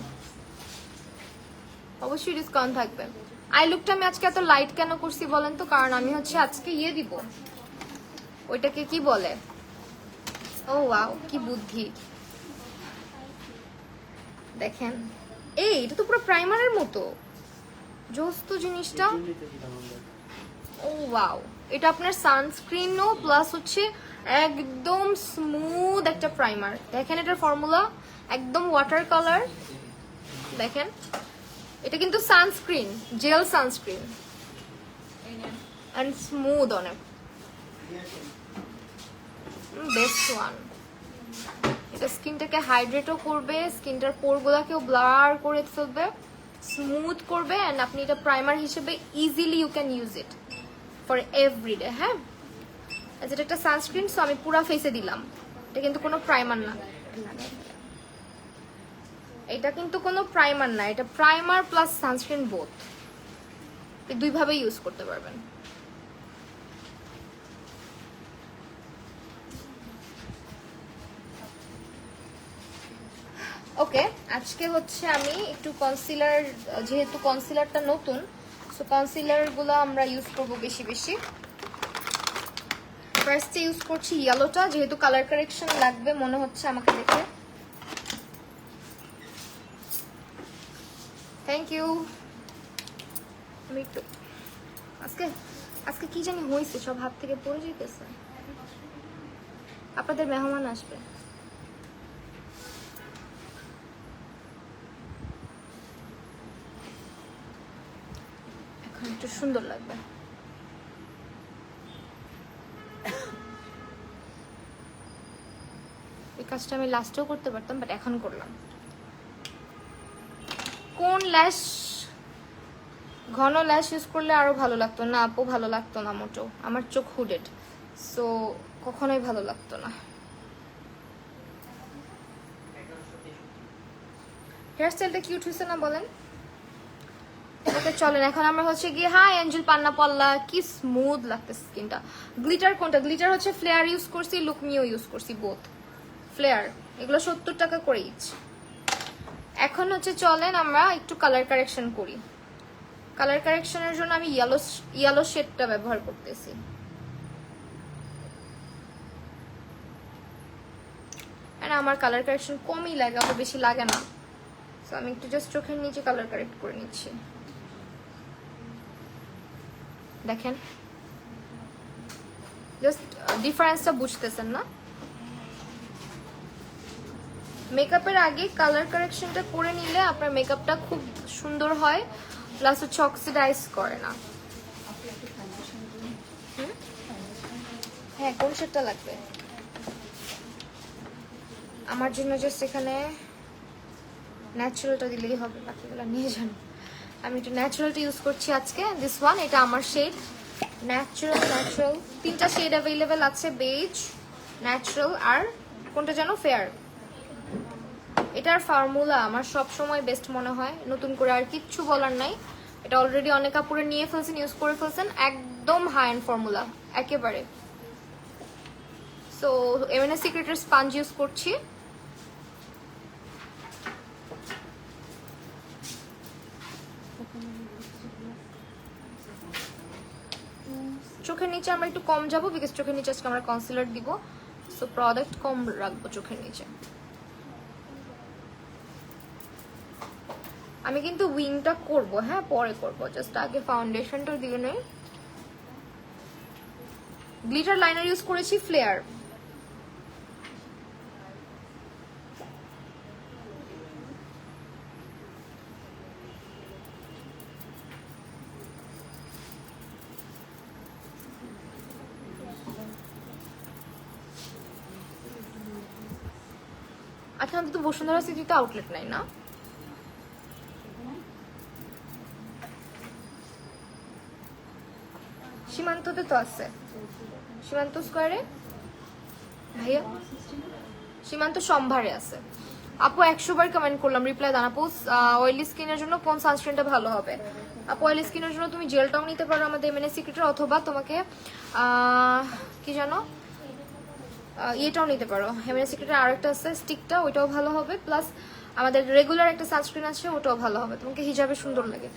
অবশ্যই ডিসকাউন্ট থাকবে। আই লুকটা আমি আজকে এত লাইট কেন করছি বলেন তো? কারণ আমি হচ্ছে আজকে ইয়ে দিব, ওইটাকে কি বলে, ও ওয়াও কি বুদ্ধি। দেখেন এই এটা তো পুরো প্রাইমারের মতো জোস তো জিনিসটা। ও ওয়াও, এটা আপনার সানস্ক্রিনও প্লাস হচ্ছে একদম স্মুথ একটা প্রাইমার। দেখেন এটার ফর্মুলা একদম ওয়াটার কালার। দেখেন এটা কিন্তু sunscreen, gel sunscreen and smooth অনেক, বেস্ট ওয়ান। এটা স্কিনটাকে হাইড্রেটও করবে, স্কিনটার পোরগুলোকেও ব্লার করে ফেলবে, স্মুথ করবে, এন্ড আপনি এটা প্রাইমার হিসেবে easily you can use it for everyday. হ্যাঁ যেটা একটা সানস্ক্রিন, সো আমি পুরো ফেসে দিলাম, এটা কিন্তু কোনো প্রাইমার না, এটা কিন্তু কোনো প্রাইমার না, এটা প্রাইমার প্লাস সানস্ক্রিন বোথ, এই দুইভাবে ইউজ করতে পারবেন। ওকে আজকে হচ্ছে আমি একটু কনসিলার, যেহেতু কনসিলারটা নতুন, সো কনসিলার গুলো আমরা ইউজ করবো বেশি বেশি। ফার্স্টে ইউজ করছি ইয়েলোটা, যেহেতু কালার কারেকশন লাগবে মনে হচ্ছে আমাকে দেখে। Thank you. আমি একটু আজকে আজকে কি জানি হয়েছে, সব হাত থেকে পড়ে যেতেছে। আপনাদের মেহমান আসবে, এখন একটু সুন্দর লাগবে। এই কাজটা আমি লাস্টেও করতে পারতাম, বাট এখন করলাম। কোন ল্যাশ, ঘন ল্যাশ ইউজ করলে আরো ভালো লাগতো? না আপু ভালো লাগতো না মোটেও, আমার চোখ হুডেড, সো কখনোই ভালো লাগতো না। হেয়ার স্টাইলটা কিউট হয়েছে না বলেন? ওকে চলেন এখন আমরা হচ্ছে গিয়ে, হাই অ্যাঞ্জেল পান্না পল্লা, কি স্মুথ লাগতেছে স্কিনটা। গ্লিটার কোনটা? গ্লিটার হচ্ছে ফ্লেয়ার ইউজ করছি, লুকমিও ইউজ করছি, বোথ ফ্লেয়ার, এগুলো 70 টাকা করে ইচ। এখন হচ্ছে চলেন আমরা একটু কালার কারেকশন করি। কালার কারেকশনের জন্য আমি ইয়েলো শেডটা ব্যবহার করতেছি। আমার কালার কারেকশন কমই লাগে, অত বেশি লাগে না, তো আমি একটু জাস্ট চোখের নিচে কালার কারেক্ট করে নিচ্ছি। দেখেন জাস্ট ডিফারেন্সটা বুঝতেছেন না? মেকআপের আগে কালার কারেকশনটা করে নিলে আপনার মেকআপটা খুব সুন্দর হয়, প্লাস হচ্ছে অক্সিডাইজ করে না। হ্যাঁ কোন শেডটা লাগবে? আমার জন্য জাস্ট এখানে ন্যাচারালটা দিলেই হবে, বাকিগুলো নিয়ে যান। আমি একটু ন্যাচারালটা ইউজ করছি আজকে, দিস ওয়ান, এটা আমার শেড ন্যাচারাল। 3টা শেড অ্যাভেলেবেল আছে, বেজ, ন্যাচারাল আর কোনটা যেন ফেয়ার। এটার ফর্মুলা আমার সব সময় বেস্ট মনে হয়, নতুন করে আর কিচ্ছু বলার নাই। এটা অলরেডি অনেক আপুরে নিয়ে ফেলছেন, ইউজ করে ফেলছেন, একদম হাই এন্ড ফর্মুলা একেবারে। সো এমএনএস সিক্রেটের স্পঞ্জ ইউজ করছি। চোখের নিচে আমরা একটু কম যাবো, বিকজ চোখের নিচে আজকে আমরা কনসিলার দিব। সো প্রোডাক্ট কম রাখবো চোখের নিচে। আমি কিন্তু উইংটা করব, হ্যাঁ পরে করব, জাস্ট আগে ফাউন্ডেশনটা দিয়ে নেই। গ্লিটার লাইনার ইউজ করেছি ফ্লেয়ার। আচ্ছা, আমাদের তো বসুন্ধরা সিটিতে আউটলেট নাই না? সীমান্ততে তো আছে, সীমান্ত স্কোয়ারে ভাইয়া, সীমান্ত সম্ভারে আছে। আপু 100 বার কমেন্ট করলাম, রিপ্লাই দেন। আপু অয়েলি স্কিনের জন্য কোন সানস্ক্রিনটা ভালো হবে? আপু অয়েলি স্কিনের জন্য তুমি জেলটাও নিতে পারো আমাদের এমএনএ সিক্রেটের, অথবা তোমাকে কি জানো ইয়েটাও নিতে পারো, এমএনএ সিক্রেটের আরেকটা আছে স্টিকটা, ওইটাও ভালো হবে। প্লাস আমাদের রেগুলার একটা সানস্ক্রিন আছে, ওটাও ভালো হবে, তোমাকে হিজাবে সুন্দর লাগে।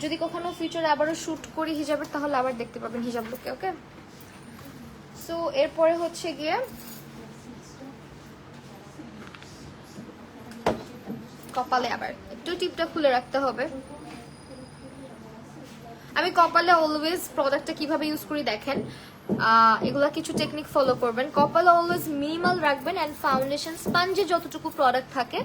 যদি কখনো ফিউচারে আবারও শুট করি হিজাবের, তাহলে আবার দেখতে পাবেন হিজাব লুকে। ওকে, সো এরপরে হচ্ছে গিয়ে কপালে আবার একটু টিপটা খুলে রাখতে হবে। আমি কপালে অলওয়েজ প্রোডাক্টটা কিভাবে ইউজ করি দেখেন, এগুলা কিছু টেকনিক ফলো করবেন। কপালে অলওয়েজ মিনিমাল রাখবেন অ্যান্ড ফাউন্ডেশন স্পঞ্জে যতটুকু প্রোডাক্ট থাকে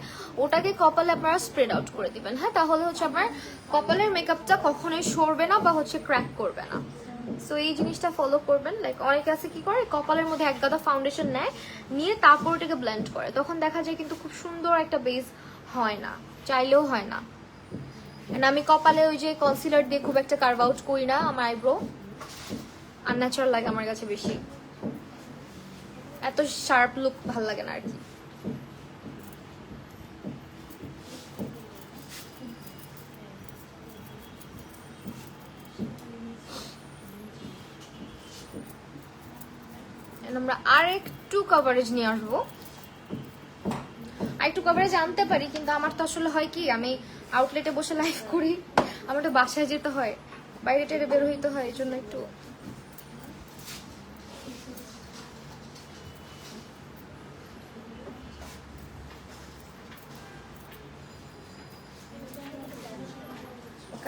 ওটাকে কপালে আপনারা স্প্রেড আউট করে দিবেন, হ্যাঁ, তাহলে হচ্ছে আপনার কপালের মেকআপটা কখনোই সরবে না বা হচ্ছে ক্র্যাক করবে না। সো এই জিনিসটা ফলো করবেন। লাইক অনেকে আছে কি করে, কপালের মধ্যে এক গাদা ফাউন্ডেশন নেয়, নিয়ে তারপর ওটাকে ব্লেন্ড করে, তখন দেখা যায় কিন্তু খুব সুন্দর একটা বেস হয় না, চাইলেও হয় না। আমি কপালে ওই যে কনসিলার দিয়ে খুব একটা কার্ভ আউট করি না, আমার আইব্রো আনন্যাচারাল লাগে আমার কাছে বেশি, এত শার্প লুক ভাল লাগে না আর কি। আমরা আর একটু কভারেজ নিয়ে আসবো, আর একটু কভারেজ আনতে পারি, কিন্তু আমার তো আসলে হয় কি, আমি আউটলেটে বসে লাইভ করি, আমার তো বাসায় যেতে হয়, বাইরে টেরে বের হইতে হয়, এই জন্য একটু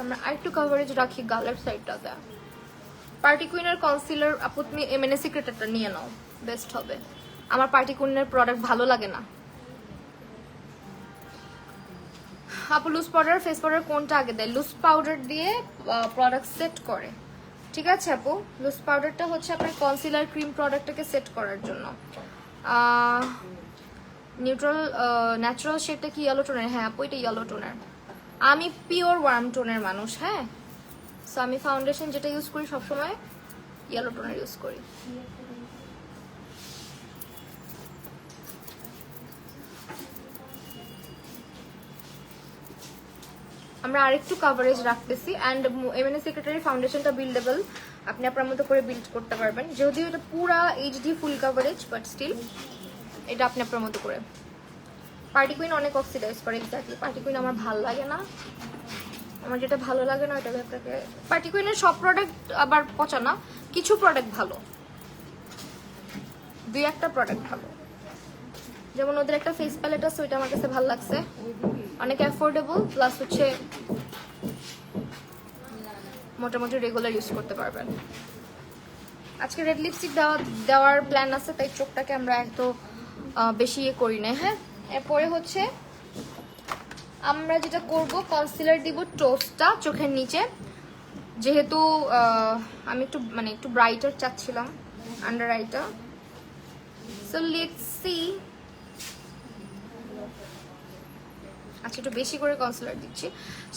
আমরা আরেকটু কভারেজ রাখি গালের সাইডটাতে। পার্টি কুইনের কনসিলার আপু তুমি এমএনএ সিক্রেটটা নিয়ে নাও, বেস্ট হবে। আমার পার্টি কুইনের প্রোডাক্ট ভালো লাগে না। আপু লুজ পাউডার ফেস পাউডার কোনটা আগে দেয়? লুজ পাউডার দিয়ে প্রোডাক্ট সেট করে, ঠিক আছে আপু। লুজ পাউডারটা হচ্ছে আপনার কনসিলার ক্রিম প্রোডাক্টটাকে সেট করার জন্য। নিউট্রাল ন্যাচারাল শেডটা কি ইয়েলো টোনের? হ্যাঁ আপু এটা ইয়েলো টোনের, আমি পিওর ওয়ার্ম টোনের মানুষ, হ্যাঁ। সো আমি ফাউন্ডেশন যেটা ইউজ করি সবসময় ইয়েলো টোনের ইউজ করি। আমরা আরেকটু কভারেজ রাখতেছি অ্যান্ড এমএনএ সেক্রেটারি ফাউন্ডেশনটা বিল্ডেবল, আপনি আপনার মতো করে বিল্ড করতে পারবেন, যদিও এটা পুরা HD full coverage, but still এটা আপনি আপনার মতো করে। পার্টি কুইন অনেক অক্সিডাইজ করে, এক্স্যাক্টলি। পার্টি কুইন আমার ভালো লাগে না, আমার যেটা ভালো লাগে না ওইটা আপনাকে। পার্টি কুইনের সব প্রোডাক্ট আবার পচা না, কিছু প্রোডাক্ট ভালো, দুই একটা প্রোডাক্ট ভালো। যেমন ওদের একটা ফেস প্যালেট আছে, ওইটা আমার কাছে ভালো লাগছে, অনেক অ্যাফোর্ডেবল, প্লাস হচ্ছে মোটামুটি রেগুলার ইউজ করতে পারবেন। আজকে রেড লিপস্টিক দেওয়ার প্ল্যান আছে, তাই চোখটাকে আমরা এত বেশি ইয়ে করি না, হ্যাঁ। এরপরে হচ্ছে আমরা যেটা করব, কনসিলার দিব টোস্টটা চোখের নিচে, যেহেতু আমি একটু ব্রাইটার চাচ্ছিলাম আন্ডার আইটা। So let's see. আচ্ছা একটু বেশি করে কনসিলার দিচ্ছি।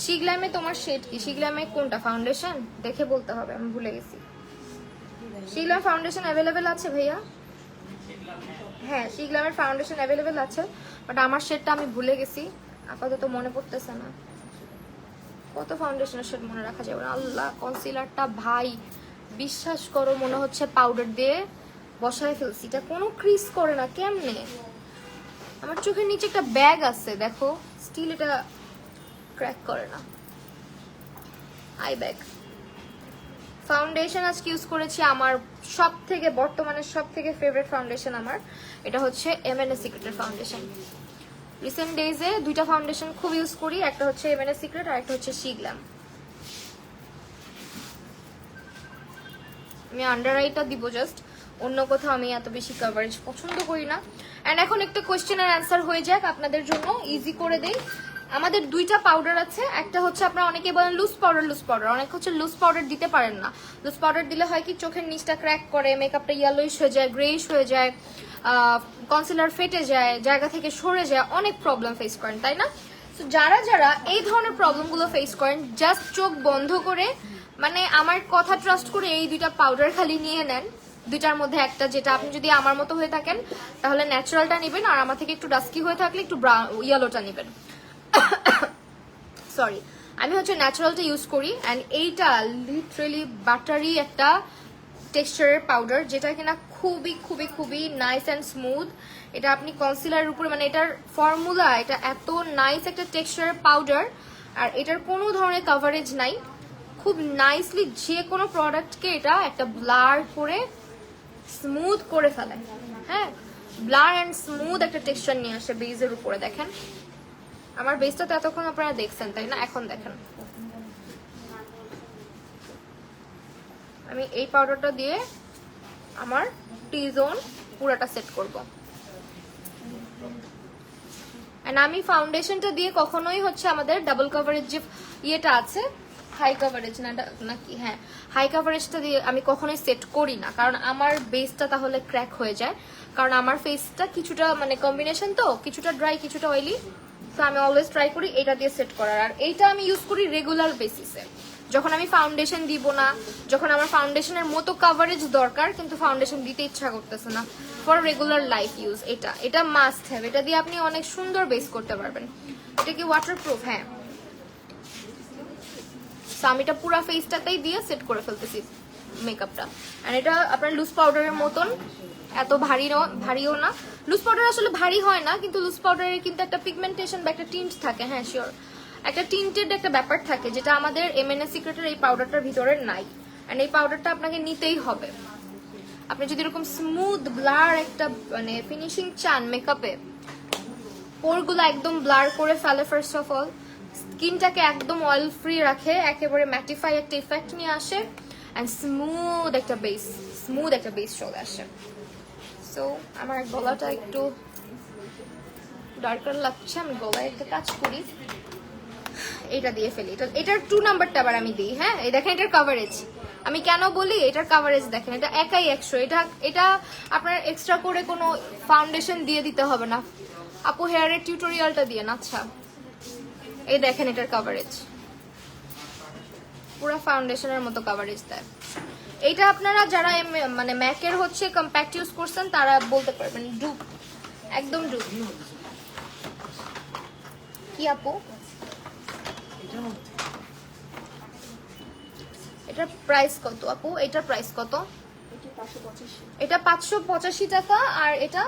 শিগ্ল্যামে তোমার শেড কি? শিগ্ল্যামে কোনটা ফাউন্ডেশন দেখে বলতে হবে, আমি ভুলে গেছি। শিগ্ল্যাম ফাউন্ডেশন অ্যাভেলেবেল আছে ভাইয়া? হ্যাঁ শিগ্ল্যামের ফাউন্ডেশন অ্যাভেলেবেল আছে, বাট আমার শেডটা আমি ভুলে গেছি, আপাতত মনে পড়তেছে না। কত ফাউন্ডেশনের শেড মনে রাখা যাবে না। আল্লাহ, কনসিলারটা ভাই বিশ্বাস করো মনে হচ্ছে পাউডার দিয়ে বসায় ফেলছি, এটা কোনো ক্রিজ করে না, কেমনে? আমার চোখের নিচে একটা ব্যাগ আছে দেখো, স্টিল এটা ক্র্যাক করে না। আই ব্যাগ ফাউন্ডেশন আজকে ইউজ করেছি আমার সব থেকে বর্তমানে সব থেকে ফেভারিট ফাউন্ডেশন আমার, এটা হচ্ছে এমএনএস সিক্রেটের ফাউন্ডেশন। রিসেন্ট ডেজে দুইটা ফাউন্ডেশন খুব ইউজ করি, একটা হচ্ছে এমএনএস সিক্রেট আর একটা হচ্ছে শিগ্ল্যাম। আমি আন্ডার আইটা দিব জাস্ট, অন্য কোথাও আমি এত বেশি কভারেজ পছন্দ করি না। অ্যান্ড এখন একটা কোয়েশ্চেনের অ্যান্সার হয়ে যাক আপনাদের জন্য, ইজি করে দেই। আমাদের দুইটা পাউডার আছে, একটা হচ্ছে আপনারা অনেকে বলেন লুজ পাউডার, অনেক হচ্ছে লুজ পাউডার দিতে পারেন না। লুজ পাউডার দিলে হয় কি চোখের নিচটা ক্র্যাক করে, মেকআপটা ইয়েলোইশ হয়ে যায়, গ্রেইশ হয়ে যায়, কনসিলার ফেটে যায়, জায়গা থেকে সরে যায়, অনেক প্রবলেম ফেস করেন, তাই না? তো যারা যারা এই ধরনের প্রবলেমগুলো ফেস করেন, জাস্ট চোখ বন্ধ করে মানে আমার কথা ট্রাস্ট করে এই দুইটা পাউডার খালি নিয়ে নেন, দুইটার মধ্যে একটা, যেটা আপনি যদি আমার মতো হয়ে থাকেন তাহলে ন্যাচারালটা নেবেন, আর আমার থেকে একটু ডাস্কি হয়ে থাকলে একটু ইয়েলোটা নেবেন। সরি, আমি হচ্ছে ন্যাচারালটা ইউজ করি। অ্যান্ড এইটা লিটারেলি বাটারি একটা টেক্সচারের পাউডার, যেটা কিনা খুবই খুবই খুবই নাইস অ্যান্ড স্মুথ। এটা আপনি কনসিলারের উপরে মানে এটার ফর্মুলা, এটা এত নাইস একটা টেক্সচারের পাউডার, আর এটার কোনো ধরনের কভারেজ নাই। খুব নাইসলি যে কোনো প্রোডাক্টকে এটা একটা ব্লার করে স্মুথ করে ফেলে। হ্যাঁ, ব্লার অ্যান্ড স্মুথ একটা টেক্সচার নিয়ে আসে বেজের উপরে। দেখেন আমার বেসটা তো এতক্ষণ আপনারা দেখছেন, তাই না? এখন দেখেন আমি এই পাউডারটা দিয়ে আমার টি জোন পুরাটা সেট করব। এন্ড আমি ফাউন্ডেশনটা দিয়ে কখনোই হচ্ছে আমাদের ডাবল কভারেজ যে ইয়েটা আছে, হাই কভারেজ নাকি, হ্যাঁ হাই কভারেজটা দিয়ে আমি কখনোই সেট করি না, কারণ আমার বেসটা তাহলে ক্র্যাক হয়ে যায়। কারণ আমার ফেসটা কিছুটা মানে কম্বিনেশন তো, কিছুটা ড্রাই কিছুটা অয়েলি, তো আমি অলওয়েজ ট্রাই করি এটা দিয়ে সেট করার। আর এইটা আমি ইউজ করি রেগুলার বেসিসে, যখন আমি ফাউন্ডেশন দিব না, যখন আমার ফাউন্ডেশনের মতো কভারেজ দরকার কিন্তু ফাউন্ডেশন দিতে ইচ্ছা করতেছে না, ফর রেগুলার লাইফ ইউজ এটা মাস্ট হ্যাভ। এটা দিয়ে আপনি অনেক সুন্দর বেস করতে পারবেন। এটা কি ওয়াটারপ্রুফ? হ্যাঁ। আমি এটা পুরো ফেসটাতেই দিয়ে সেট করে ফেলতেছি মেকআপটা। আর এটা আপনার লুজ পাউডারের মতন এত ভারীও না। লুজ পাউডার আসলে ভারী হয় না, কিন্তু লুজ পাউডারের কিন্তু একটা পিগমেন্টেশন বা একটা টিন্ট থাকে। হ্যাঁ শিওর, একটা টিন্টেড একটা ব্যাপার থাকে, যেটা আমাদের এমএনএস সিক্রেটের এই পাউডারটার ভিতরে নাই। এন্ড এই পাউডারটা আপনাকে নিতেই হবে। আপনি যদি এরকম স্মুথ ব্লার একটা মানে ফিনিশিং চান মেকআপে, পোরগুলো একদম ব্লার করে ফেলে, ফার্স্ট অফ অল স্কিনটাকে একদম অয়েল ফ্রি রাখে, একেবারে ম্যাটিফাই একটা ইফেক্ট নিয়ে আসে, অ্যান্ড স্মুথ একটা বেস চলে আসে। সো আমার গলাটা একটু ডার্কার লাগছে, আমি গলায় একটা কাজ করি, এটা দিয়ে ফেলি। এটার 2 নাম্বারটা আবার আমি দিই। হ্যাঁ, এই দেখেন এটার কভারেজ আমি কেন বলি, এটার কভারেজ দেখেন, এটা একাই 100। এটা আপনার এক্সট্রা করে কোনো ফাউন্ডেশন দিয়ে দিতে হবে না আপু, হেয়ারের টিউটোরিয়ালটা দিয়ে না। আচ্ছা, এই দেখেন এটার কভারেজ পুরো ফাউন্ডেশনের মতো কভারেজ দেয়। এইটা আপনারা যারা মানে ম্যাকের হচ্ছে কম্প্যাক্ট ইউজ করছেন তারা বলতে পারবেন ডুপ, একদম ডুপ। কি আপু এটার প্রাইস কত আপু? এটার প্রাইস কত? এটা 585 টাকা আর এটা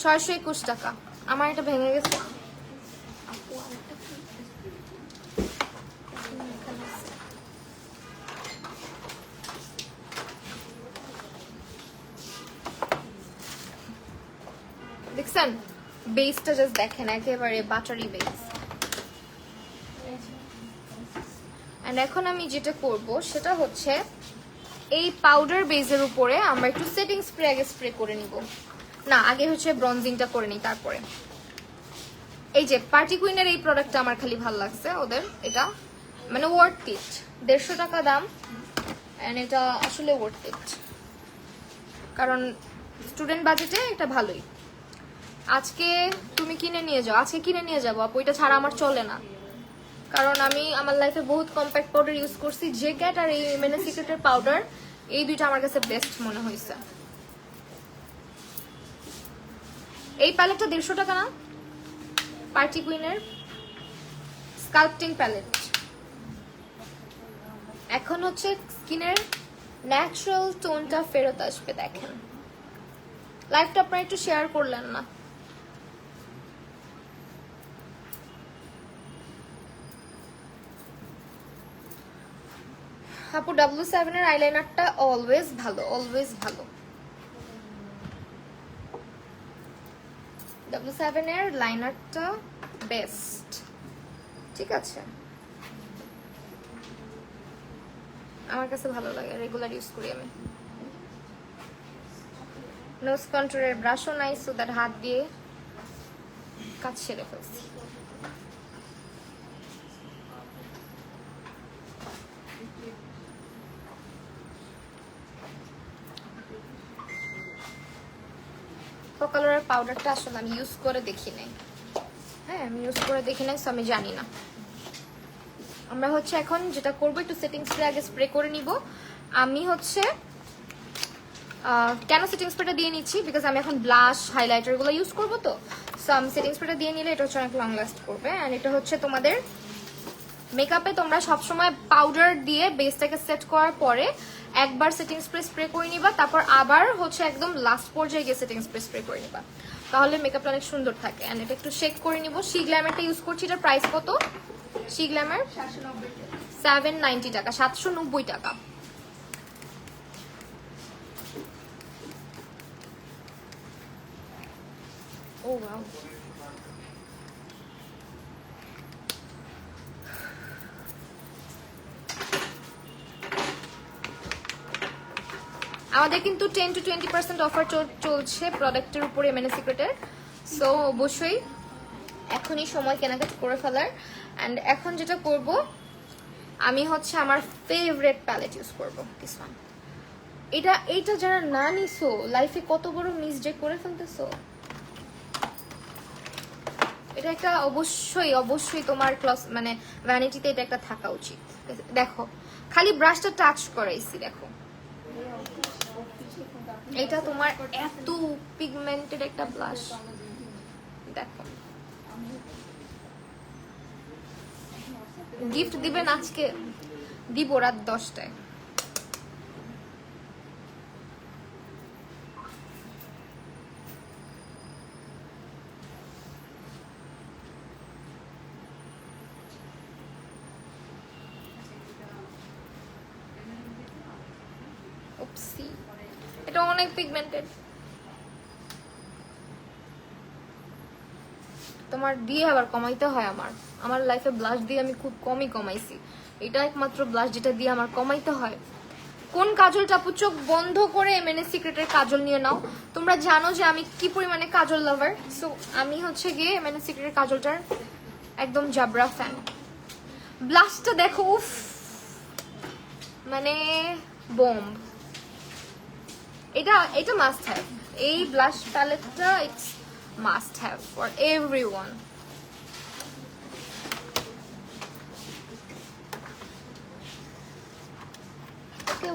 621 টাকা। আমার এটা ভেঙে গেছে। দেখছেন বেসটা জাস্ট দেখেন, একেবারে বাটারি বেস। এন্ড এখন আমি যেটা করব সেটা হচ্ছে এই পাউডার বেসের উপরে আমরা একটু সেটিং স্প্রে আগে স্প্রে করে নিব। না, আগে হচ্ছে ব্রনজিংটা করে নিই তারপরে। এই যে পার্টি কুইনের এই প্রোডাক্টটা আমার খালি ভালো লাগছে ওদের, এটা মানে ওয়ার্থ ইট, 150 টাকা দাম। এন্ড এটা আসলে ওয়ার্থ ইট, কারণ স্টুডেন্ট বাজেটে এটা ভালোই। আজকে তুমি কিনে নিয়ে যাও, আজকে কিনে নিয়ে যাবো আপু, এটা ছাড়া আমার চলে না। কারণ আমি আমার লাইফে বহুত কম্প্যাক্ট পাউডার ইউজ করছি, জে ক্যাট আর এই এমএনএস সিক্রেটের পাউডার, এই দুইটা আমার কাছে বেস্ট মনে হয়েছে। এই প্যালেটটা 150 টাকা না, পার্টি কুইনের স্কাল্পটিং প্যালেট। এখন হচ্ছে স্কিনের ন্যাচারাল টোনটা ফেরত আসবে। দেখেন লাইফটা আপনারা একটু শেয়ার করলেন না? আপু W7 এর আইলাইনারটা অলওয়েজ ভালো, অলওয়েজ ভালো। W7 এর লাইনারটা বেস্ট, ঠিক আছে, আমার কাছে ভালো লাগে, রেগুলার ইউজ করি আমি। নোজ কন্ট্রোলের ব্রাশও নাই, সো দ্যাট হাত দিয়ে কাজ সেরে ফেলছি। কালারের পাউডারটা আসলে আমি ইউজ করে দেখি নাই, হ্যাঁ আমি ইউজ করে দেখি নাই, সো আমি জানি না। আমরা হচ্ছে এখন যেটা করবো, একটু সেটিং স্প্রে আগে স্প্রে করে নিব। আমি হচ্ছে কেন সেটিং স্প্রেটা দিয়ে নিচ্ছি, বিকজ আমি এখন ব্লাশ হাইলাইটার গুলো ইউজ করবো, তো সো আমি সেটিং স্প্রেটা দিয়ে নিলে এটা হচ্ছে অনেক লং লাস্ট করবে। অ্যান্ড এটা হচ্ছে তোমাদের মেকআপে তোমরা সবসময় পাউডার দিয়ে বেসটাকে সেট করার পরে একবার সেটিং স্প্রে স্প্রে করে নিবা, তারপর আবার হচ্ছে একদম লাস্ট পর্যায়ে গিয়ে সেটিং স্প্রে স্প্রে করে নিবা, তাহলে মেকআপটা অনেক সুন্দর থাকে। অ্যান্ড এটা একটু শেক করে নিব। শি গ্ল্যামারটা ইউজ করছি, এটার প্রাইস কত? শি গ্ল্যামার 790 টাকা, 790 টাকা। ও ওয়াও, আমাদের কিন্তু 10 to 20% অফার চলছে প্রোডাক্টের উপরে এমএনএস সিক্রেটের, সো অবশ্যই এখনই সময় কেনাকাটা করে ফেলার। অ্যান্ড এখন যেটা করব, আমি হচ্ছে আমার ফেভারিট প্যালেট ইউজ করবো, দিস ওয়ান। এইটা যারা না নিছো, লাইফে কত বড় মিসটেক করে ফেলতেছো। এটা একটা অবশ্যই অবশ্যই তোমার ক্লাস মানে ভ্যানিটিতে এটা একটা থাকা উচিত। দেখো খালি ব্রাশটা টাচ করাইছি, দেখো এটা তোমার এত পিগমেন্টেড একটা ব্লাশ, দেখো। গিফট দিবেন আজকে? দিব রাত 10টায়। এটা অনেক পিগমেন্টেড, তোমার দিয়ে আবার কমাইতে হয়। আমার লাইফে ব্লাশ দিয়ে আমি খুব কমই কমাইছি, এটা একমাত্র ব্লাশ যেটা দিয়ে আমার কমাইতে হয়। কোন কাজলটা আপু? চোখ বন্ধ করে এমএনএস সিক্রেটের কাজল নিয়ে নাও। তোমরা জানো যে আমি কি পরিমাণে কাজল লাভার, সো আমি হচ্ছে গিয়ে এমএনএস সিক্রেটের কাজলটার একদম জাবরা ফ্যান। ব্লাশটা দেখো, উফ, মানে বোম। এটা মাস্ট হ্যাভ, এই ব্লাশ প্যালেটটা it's must have for everyone.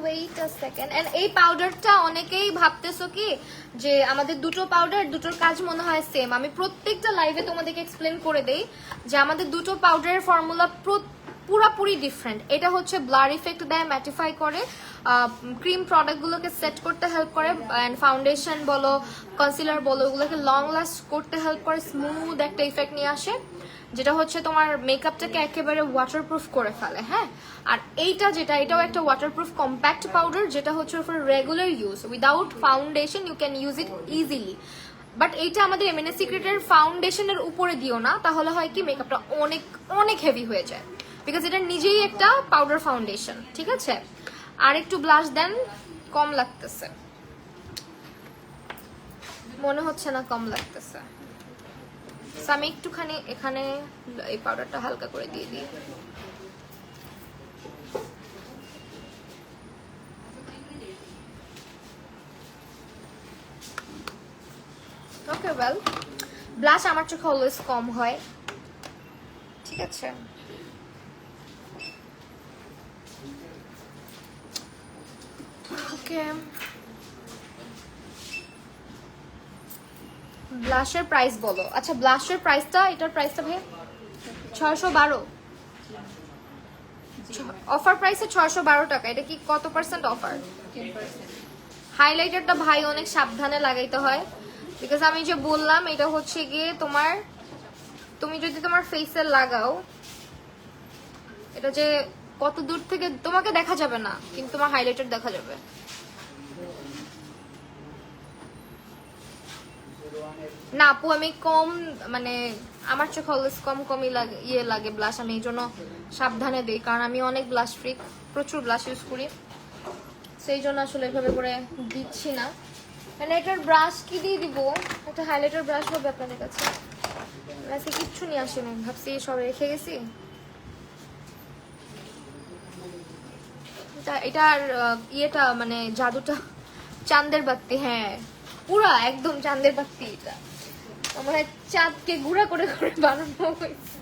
Wait a second. And এই পাউডারটা অনেকেই ভাবতেছো কি যে আমাদের দুটো পাউডার, দুটোর কাজ মনে হয় সেম। আমি প্রত্যেকটা লাইভে তোমাদেরকে এক্সপ্লেন করে দেই যে আমাদের দুটো পাউডারের ফর্মুলা পুরাপুরি ডিফারেন্ট। এটা হচ্ছে ব্লার ইফেক্ট দেয়, ম্যাটিফাই করে, ক্রিম প্রোডাক্টগুলোকে সেট করতে হেল্প করে, অ্যান্ড ফাউন্ডেশন বলো কনসিলার বলো ওগুলোকে লং লাস্ট করতে হেল্প করে, স্মুথ একটা ইফেক্ট নিয়ে আসে, যেটা হচ্ছে তোমার মেকআপটাকে একেবারে ওয়াটারপ্রুফ করে ফেলে। হ্যাঁ, আর এইটা যেটা, এটাও একটা ওয়াটারপ্রুফ কম্প্যাক্ট পাউডার, যেটা হচ্ছে for regular use without foundation you can use it easily. But এইটা আমাদের এমএনএস সিক্রেটের ফাউন্ডেশনের উপরে দিও না, তাহলে হয় কি মেকআপটা অনেক অনেক হেভি হয়ে যায়, বিকজ এটা নিজেই একটা পাউডার ফাউন্ডেশন। ঠিক আছে, আর একটু ব্লাশ দেন, কম লাগতেছে মনে হচ্ছে না? কম লাগতেছে। আমি একটুখানি এখানে এই পাউডারটা হালকা করে দিয়ে দিই। ওকে, ওয়েল, ব্লাশ আমার চোখে অলওয়েজ কম হয়, ঠিক আছে। ওকে, ব্লাশের প্রাইস বলো। আচ্ছা, ব্লাশের প্রাইসটা, এটার প্রাইসটা ভাই 612, অফার প্রাইসে 612 টাকা। এটা কি কত পার্সেন্ট অফার? হাইলাইটারটা ভাই অনেক সাবধানে লাগাইতে হয়, বিকজ আমি যে বললাম এটা হচ্ছে গিয়ে তোমার, তুমি যদি তোমার ফেসে লাগাও, এটা যে কত দূর থেকে তোমাকে দেখা যাবে না, কিন্তু তোমার হাইলাইটার দেখা যাবে। না আপু আমি কম, মানে আমার চোখে অলওয়েজ কম কমই লাগে, লাগে ব্লাশ। আমি এই জন্য সাবধানে দিই, কারণ আমি অনেক ব্লাশ ফ্রিক, প্রচুর ব্লাশ ইউজ করি, সেই জন্য আসলে এভাবে করে দিচ্ছি না। মানে এটার ব্রাশ কি দিয়ে দিব, একটা হাইলাইটার ব্রাশ হবে আপনাদের কাছে। আজকে কিচ্ছু নিয়ে আসেনি, ভাবছি সব রেখে গেছি। এটার ইয়েটা মানে জাদুটা চাঁদের বাতি, হ্যাঁ পুরা একদম চাঁদের বাতি। এটা আমার চাঁদকে গুঁড়া করে করে বানানো হয়েছে।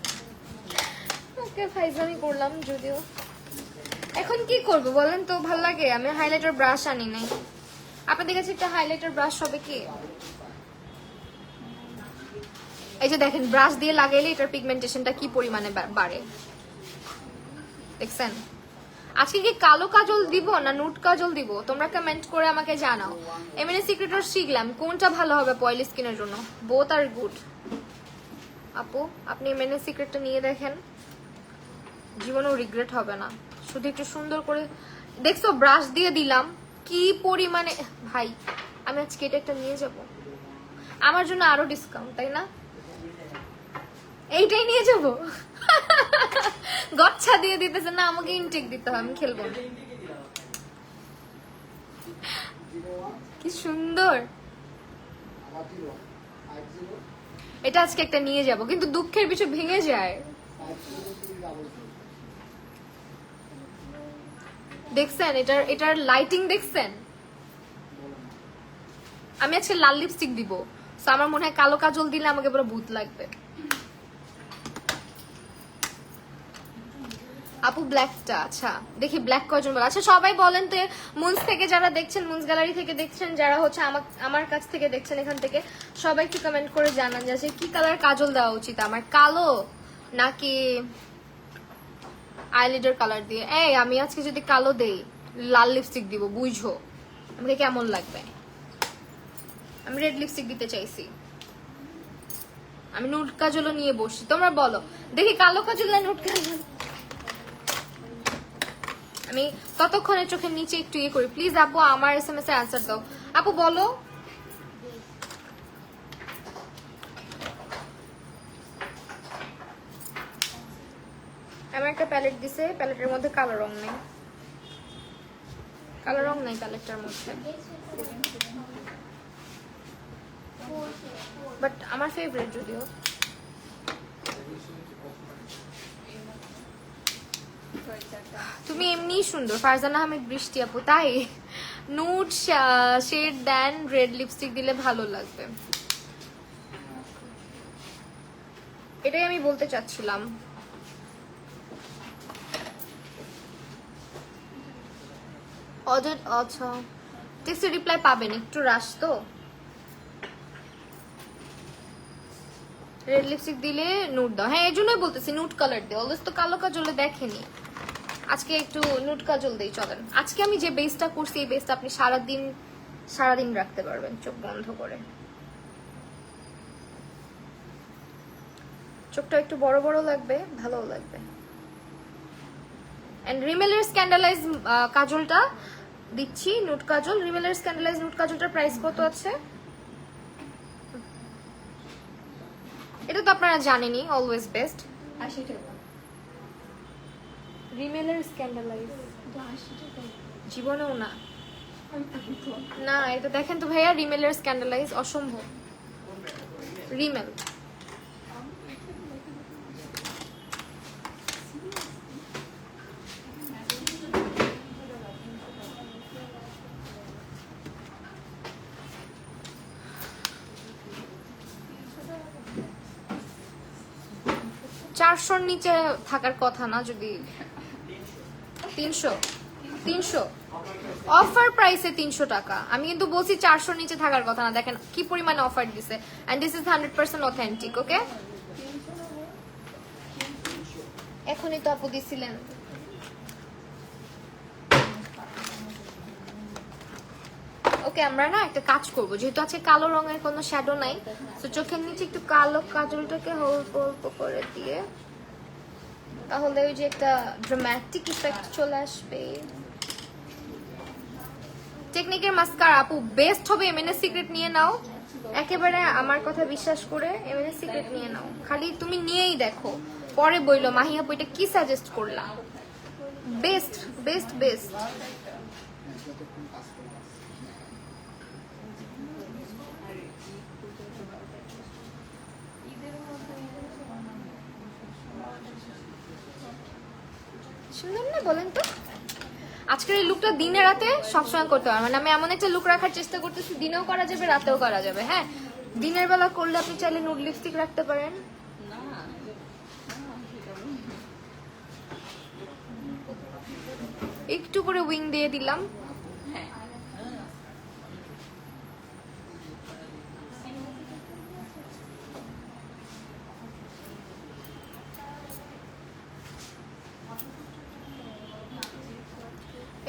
ওকে ফাইজলামি করলাম যদিও। এখন কি করবো বলেন তো, ভাল লাগে। আমি হাইলাইটার ব্রাশ আনি নাই, আপনাদের কাছে একটা হাইলাইটার ব্রাশ হবে কি? এই যে দেখেন, ব্রাশ দিয়ে লাগাইলে এটার পিগমেন্টেশনটা কি পরিমাণে বাড়ে, দেখছেন? আজকে কি কালো কাজল দিব না নুট কাজল দিব, তোমরা কমেন্ট করে আমাকে জানাও। এমএনএ সিক্রেটর শিখলাম, কোনটা ভালো হবে অয়েলি স্কিনের জন্য? বোথ আর গুড। আপু আপনি এমএনএ সিক্রেটটা নিয়ে দেখেন, জীবনেও রিগ্রেট হবে না। শুধু একটু সুন্দর করে দেখছো, ব্রাশ দিয়ে দিলাম কি পরিমাণে। ভাই আমি আজকে এটা একটা নিয়ে যাব, আমার জন্য আরো ডিসকাউন্ট, তাই না? এইটাই নিয়ে যাব। গচ্ছা দিয়ে দিতেছে না, আমাকে ইনটেক দিতে হয়, আমি খেলবো না। কি সুন্দর এটা, আজকে একটা নিয়ে যাব, কিন্তু দুঃখের বিষয় ভেঙে যায়। দেখছেন এটার লাইটিং দেখছেন? আমি আজকে লাল লিপস্টিক দিব, তো আমার মনে হয় কালো কাজল দিলে আমাকে পুরো ভূত লাগবে। আপু ব্ল্যাকটা, আচ্ছা দেখি ব্ল্যাক কয়জন বলে। আচ্ছা সবাই বলেন তো, মুন্স থেকে যারা দেখছেন, মুন্স গ্যালারি থেকে দেখছেন, যারা হচ্ছে আমার কাছ থেকে দেখছেন, এখান থেকে সবাই একটু কমেন্ট করে জানান যে কি কালার কাজল দেওয়া উচিত আমার, কালো নাকি আইলিডার কালার দিয়ে। এই আমি আজকে যদি কালো দেই, লাল লিপস্টিক দিব, বুঝো আমাকে কেমন লাগবে? আমি রেড লিপস্টিক দিতে চাইছি, আমি নুট কাজলও নিয়ে বসছি। তোমরা বলো দেখি কালো কাজল না নুট কাজল। আমি ততক্ষণে চোখের নিচে একটু ইয়ে করি। প্লিজ আপু আমার এসএমএস এর অ্যান্সার দাও। আপু বলো আমার একটা প্যালেট দিছে, প্যালেটের মধ্যে কালো রং নেই, কালো রং নাই প্যালেটটার মধ্যে, বাট আমার ফেভারিট যদিও। তুমি এমনি সুন্দর ফারজানা আহমেদ বৃষ্টি আপু, তাই নুট শেড দেন রেড লিপস্টিক দিলে ভালো লাগবে, এটাই আমি বলতে চাচ্ছিলাম। আচ্ছা টেক্সট রিপ্লাই পাবেন, একটু রাশ তো। রেড লিপস্টিক দিলে নুট দাও, হ্যাঁ এই জন্যই বলতেছি নুট কালার দিও। অলওয়েজ তো কালো কাজলে দেখেনি, আজকে একটু নুট কাজল দেই চলেন। আজকে আমি যে বেসটা করছি, এই বেসটা আপনি সারাদিন রাখতে পারবেন চোখ বন্ধ করে। চোখটা একটু বড় বড় লাগবে, ভালোও লাগবে। এন্ড রিমেলের স্ক্যান্ডালাইজ কাজলটা দিচ্ছি, নুট কাজল। রিমেলের স্ক্যান্ডালাইজ নুট কাজলটার প্রাইস কত আছে এটা তো আপনারা জানেনই, অলওয়েজ বেস্ট 80 টাকা। রিমেলের স্ক্যান্ডালাইজ 80 টাকা, জীবনেও না। না এটা দেখেন তো ভাইয়া, রিমেলের স্ক্যান্ডালাইজ অসম্ভব। রিমেল চারশোর নিচে থাকার কথা না, যদি 300 অফার প্রাইসে 300 টাকা। আমি কিন্তু বলছি 400 নিচে থাকার কথা না, দেখেন কি পরিমাণে অফার দিছে। And this is 100% authentic. Okay এখনই তো আপু দিছিলেন। ওকে আমরা না একটা কাজ করব, যেহেতু আছে কালো রঙের কোনো শ্যাডো নাই, তো চোখের নিচে একটু কালো কাজলটাকে অল্প অল্প করে দিয়ে তাহলে ওই যে একটা ড্রামাটিক ইফেক্ট চলে আসবে। টেকনিকের মাস্কারা আপু বেস্ট হবে, এমএনএস সিক্রেট নিয়ে নাও, একেবারে আমার কথা বিশ্বাস করে এমএনএস সিক্রেট নিয়ে নাও, খালি তুমি নিয়েই দেখো, পরে বইলো মাহি আপু এটা কি সাজেস্ট করলা। Best best best. সুন্দর না বলেন তো? আজকের এই লুকটা দিনে রাতে সবসময় করতে পারবেন, মানে আমি এমন একটা লুক রাখার চেষ্টা করতেছি, দিনেও করা যাবে রাতেও করা যাবে। হ্যাঁ, দিনের বেলা করলে আপনি চাইলে নুড লিপস্টিক রাখতে পারেন। একটু করে উইং দিয়ে দিলাম।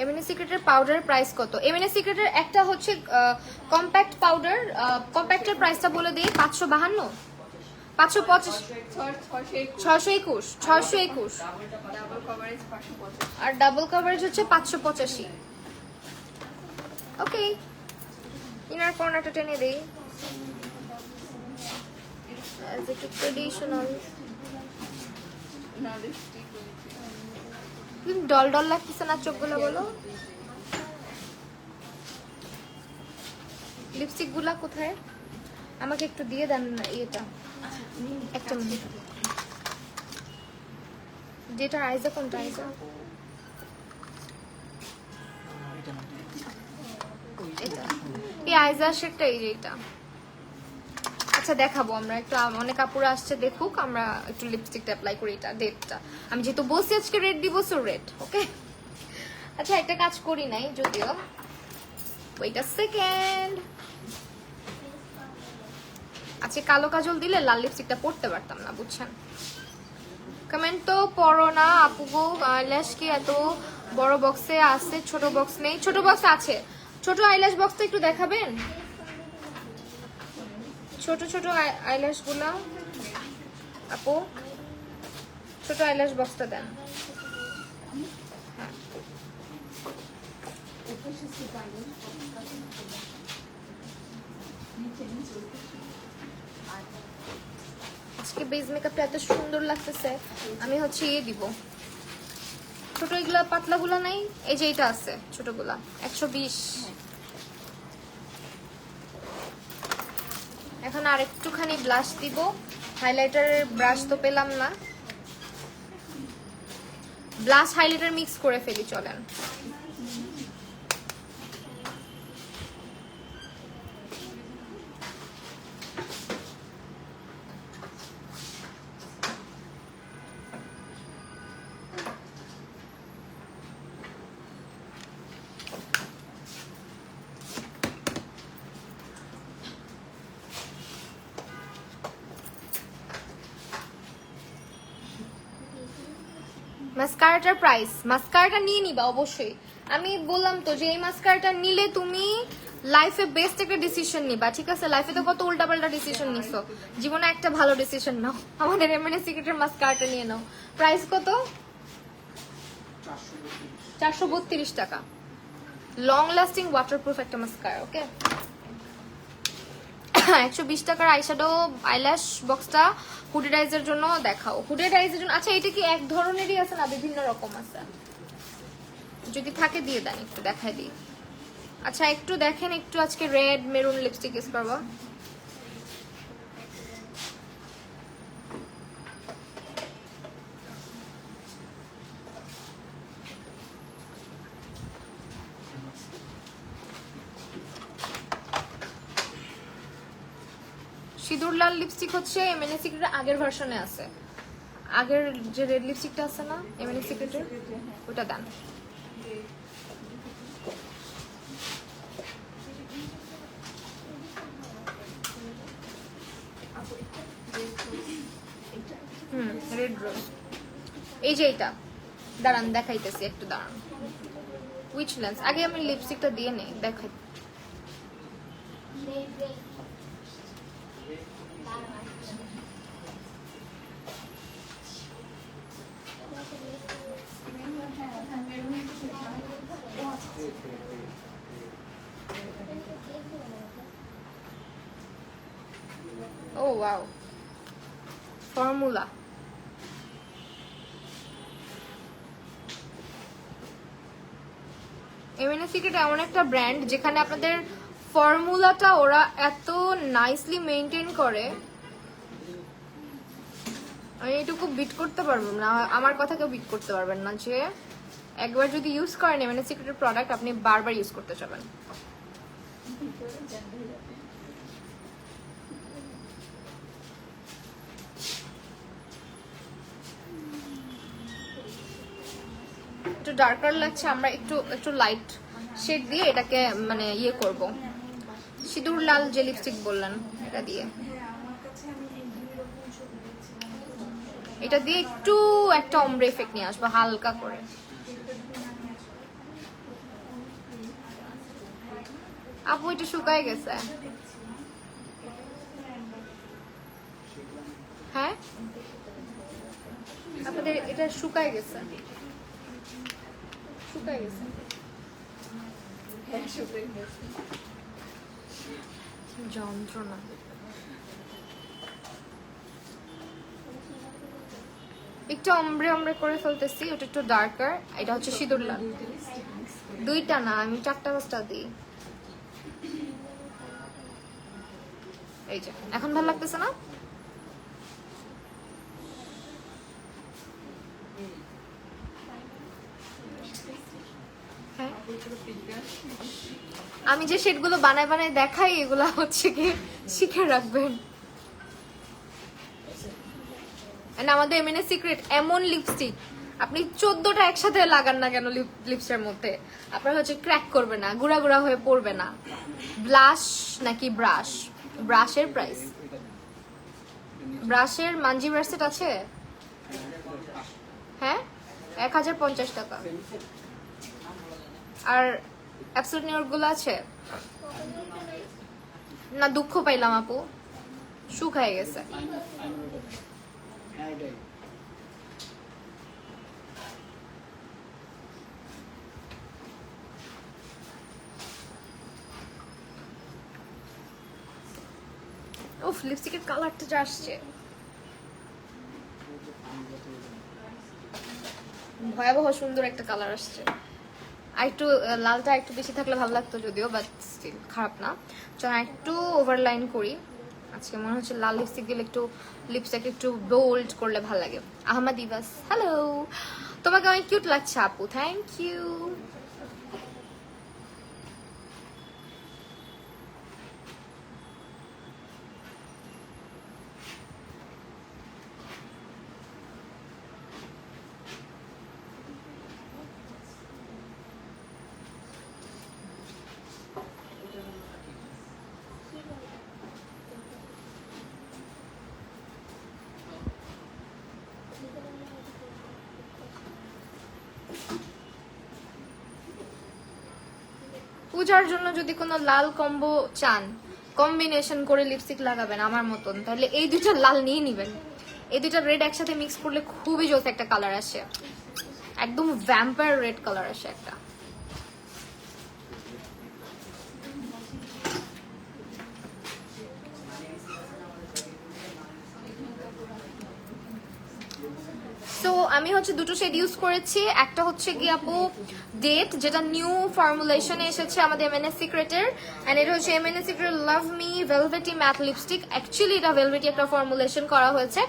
এমএনএস সিক্রেটের পাউডার প্রাইস কত? এমএনএস সিক্রেটের একটা হচ্ছে কম্প্যাক্ট পাউডার, কম্প্যাক্টের প্রাইসটা বলে দিই 552, 525, 621, 621, আর ডাবল কভারেজ হচ্ছে 585। ওকে, ইনার কর্নারটা টেনে দেই as a traditional। Doll doll লাগতেছে না চোখগুলো, বলো। লিপস্টিক গুলা কোথায়? আমাকে একটু দিয়ে দেন না এটা, একটা মিনিট। যেটা আইজা, কোনটা আইজা? এটা এই আইজা শেডটা, এই যে এটা। আচ্ছা দেখাবো আমরা একটু, অনেক কাপড় আসছে দেখুক, আমরা একটু লিপস্টিকটা অ্যাপ্লাই করি। এটা রেডটা আমি যেহেতু বলছি আজকে রেড দিব, সো রেড। ওকে, আচ্ছা একটা কাজ করি নাই যদিও, ওইটা সেকেন্ড। আচ্ছা কালো কাজল দিলে লাল লিপস্টিকটা পরতে পারতাম না, বুঝছেন? কমেন্ট তো পড়ো না আপু গো, আইল্যাশ কি এত বড় বক্সে আছে? ছোট বক্স নেই? ছোট বক্স আছে, ছোট আইল্যাশ বক্সটা একটু দেখাবেন, ছোট ছোট আইল্যাশ গুলা আপু, ছোট আইল্যাশ বক্সটা দেন। আজকে বেস মেকআপটা এত সুন্দর লাগতেছে, আমি হচ্ছে ইয়ে দিব, ছোট এগুলা পাতলা গুলা নাই, এই যে এটা আছে ছোটগুলা 120। এখন আর একটুখানি ব্লাশ দিব, হাইলাইটারের ব্রাশ তো পেলাম না, ব্লাশ হাইলাইটার মিক্স করে ফেলি, চলেন। মাস্কারাটার প্রাইস, মাস্কারাটা নিয়ে নিবা অবশ্যই। আমি বললাম তো যে এই মাস্কারাটা নিলে তুমি লাইফে বেস্ট একটা ডিসিশন নিবা, ঠিক আছে? লাইফে তো কত উল্টাপাল্টা ডিসিশন নিছো, জীবনে একটা ভালো ডিসিশন নাও, আমাদের এমএনএস সিক্রেটের মাস্কারাটা নিয়ে নাও। প্রাইস কত? 432 টাকা। লং লাস্টিং ওয়াটারপ্রুফ একটা মাস্কারা। ওকে, 120 টাকার আইশ্যাডো আইল্যাশ বক্সটা হুডেড আইজের জন্য দেখাও। হুডেড আইজের জন্য আচ্ছা এটা কি এক ধরনেরই আছে না বিভিন্ন রকম আছে? যদি থাকে দিয়ে দেন, একটু দেখাই দিই। আচ্ছা একটু দেখেন, একটু আজকে রেড মেরুন লিপস্টিক ইউজ করবো। সিঁদুর লাল লিপস্টিক হচ্ছে এমএনএস সিক্রেটের আগের ভার্সনে আছে, আগের যে রেড লিপস্টিকটা আছে না এমএনএস সিক্রেটের, ওটা দেন। রেড রোজ, এই যে এটা, দাঁড়ান দেখাইতেছি, একটু দাঁড়ান। Which lens? আগে আমি লিপস্টিকটা দিয়ে নেই, দেখাই। ও ওয়াও, ফর্মুলা। এমএনএস সিক্রেট এমন একটা ব্র্যান্ড যেখানে আপনাদের ফর্মুলাটা ওরা এত নাইসলি মেনটেন করে, আমি এটুকু বিট করতে পারবো না, আমার কথা কেউ বিট করতে পারবেন না, যে একবার যদি ইউজ করেন এমএনএস সিক্রেটের প্রোডাক্ট আপনি বারবার ইউজ করতে চাবেন। একটু ডার্কার লাগছে, আমরা একটু একটু লাইট শেড দিয়ে এটাকে মানে ইয়ে করব, সিঁদুর লাল যে লিপস্টিক বললেন এটা দিয়ে, এটা দিয়ে একটু একটা অমব্রে এফেক্ট নিয়ে আসবো হালকা করে। আপু এটা শুকায় গেছে, হ্যাঁ আপনাদের এটা শুকায় গেছে, শুকায় গেছে, যন্ত্রণা। একটু অমব্রে অমব্রে করে ফেলতেছি, ওটা একটু ডার্কার, এটা হচ্ছে সিঁদুর লাল। দুইটা না, আমি 4টা-5টা দিই। এই যে এখন ভালো লাগতেছে না? হ্যাঁ, আমি যে শেডগুলো বানায় বানায় দেখাই এগুলা হচ্ছে কি শিখে রাখবেন। আমাদের এমএনএস সিক্রেট এমন লিপস্টিক আপনি 14টা একসাথে লাগান না কেন লিপসের মধ্যে, আপনার হচ্ছে ক্র্যাক করবে না, গুড়া গুড়া হয়ে পড়বে না। ব্লাশ নাকি ব্রাশ? ব্রাশের প্রাইস, ব্রাশের মানজি ব্রাশ আছে, হ্যাঁ 1050 টাকা। আর অ্যাবসলিউট নিউর গুলো আছে না? দুঃখ পাইলাম আপু, শুকায় গেছে। উফ, লিপস্টিকের কালারটা যা আসছে, ভয়াবহ সুন্দর একটা কালার আসছে। আর একটু লালটা একটু বেশি থাকলে ভালো লাগতো যদিও, বাট স্টিল খারাপ না। চল একটু ওভারলাইন করি, আজকে মনে হচ্ছে লাল লিপস্টিক দিলে একটু লিপস্টিক একটু বোল্ড করলে ভালো লাগে। আহমদ ইবাস, হ্যালো, তোমাকে অনেক কিউট লাগছে আপু, থ্যাংক ইউ। পূজার জন্য যদি কোনো লাল কম্বো চান, কম্বিনেশন করে লিপস্টিক লাগাবেন আমার মতন, তাহলে এই দুইটা লাল নিয়ে নিবেন। এই দুইটা রেড একসাথে মিক্স করলে খুবই জোস একটা কালার আসে, একদম ভ্যাম্পায়ার রেড কালার আসে একটা। তো আমি হচ্ছে দুটো শেড ইউজ করেছি, একটা হচ্ছে কি আপু ডেট, যেটা নিউ ফর্মুলেশনে এসেছে আমাদের এমএনএস সিক্রেটের, এন্ড এটা হচ্ছে MNS secret love me velvety mat lipstick. Actually এটা ভেলভেটি একটা ফর্মুলেশন করা হয়েছে।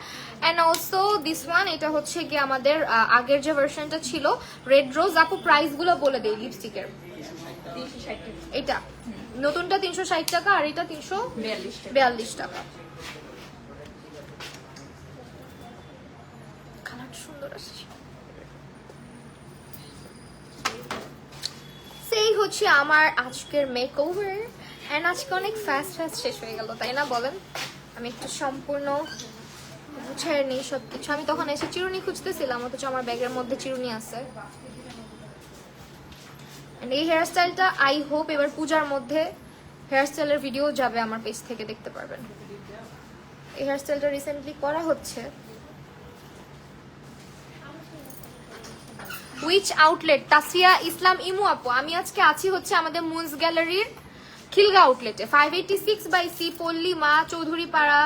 এন্ড অলসো দিস ওয়ান, এটা হচ্ছে কি আমাদের আগের যে ভার্সনটা ছিল রেড রোজ। আপু প্রাইস গুলো বলে দেই লিপস্টিকের। এটা নতুনটা 360 টাকা আর এটা 342 টাকা। সুন্দর আসছে। সেই হচ্ছে আমার আজকের মেকওভার, এন্ড আজকে অনেক ফাস্ট শেষ হয়ে গেল, তাই না বলেন? আমি একটু সম্পূর্ণ গুছিয়ে নিই সবকিছু। আমি তখন এসে চিরুনি খুঁজতেছিলাম, অথচ আমার ব্যাগের মধ্যে চিরুনি আছে। এই হেয়ার স্টাইলটা আই হোপ এবার পূজার মধ্যে হেয়ার স্টাইলের ভিডিও যাবে আমার পেজ থেকে, দেখতে পারবেন। এই হেয়ার স্টাইলটা রিসেন্টলি করা হচ্ছে। Which outlet? তাসিয়া ইসলাম ইমু আপু, আমি আজকে আছি হচ্ছে আমাদের মুন্স গ্যালারির খিলগা আউটলেটে, 586 বাই সি, পল্লী মা চৌধুরী পাড়া,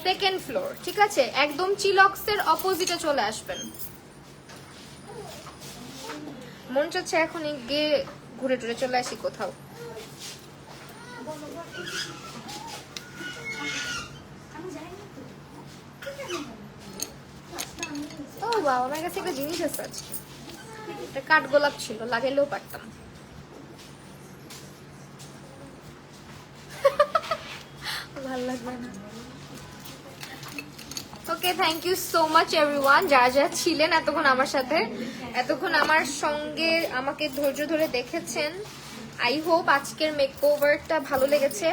সেকেন্ড ফ্লোর, ঠিক আছে? একদম চিলক্সের অপোজিটে চলে আসবেন। মন চাচ্ছে এখনই গিয়ে ঘুরে টুরে চলে আসি কোথাও। ও বাবা, আমার কাছে একটা জিনিস আছে আজকে, একটা কাঠগোলাপ ছিল, লাগাইলেও পারতাম। ভালো লাগবে না। Okay, thank you so much everyone, যারা যারা ছিলেন এতক্ষণ আমার সাথে, এতক্ষণ আমার সঙ্গে আমাকে ধৈর্য ধরে দেখেছেন। আই হোপ আজকের মেকওভারটা ভালো লেগেছে।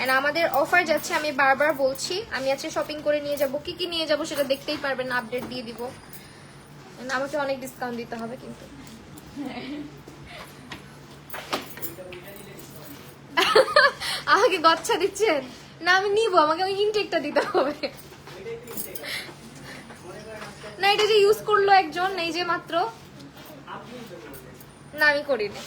এন্ড আমাদের অফার যাচ্ছে, আমি বারবার বলছি, আমি আজকে শপিং করে নিয়ে যাব, কি কি নিয়ে যাব সেটা দেখতেই পারবেন, আপডেট দিয়ে দিব। আমাকে অনেক ডিসকাউন্ট দিতে হবে কিন্তু। আমাকে গচ্ছা দিচ্ছেন না? আমি নিব, আমাকে ওই ইনটেকটা দিতে হবে না। এটা যে ইউজ করলো একজন, এই যে মাত্র, না আমি করিনি।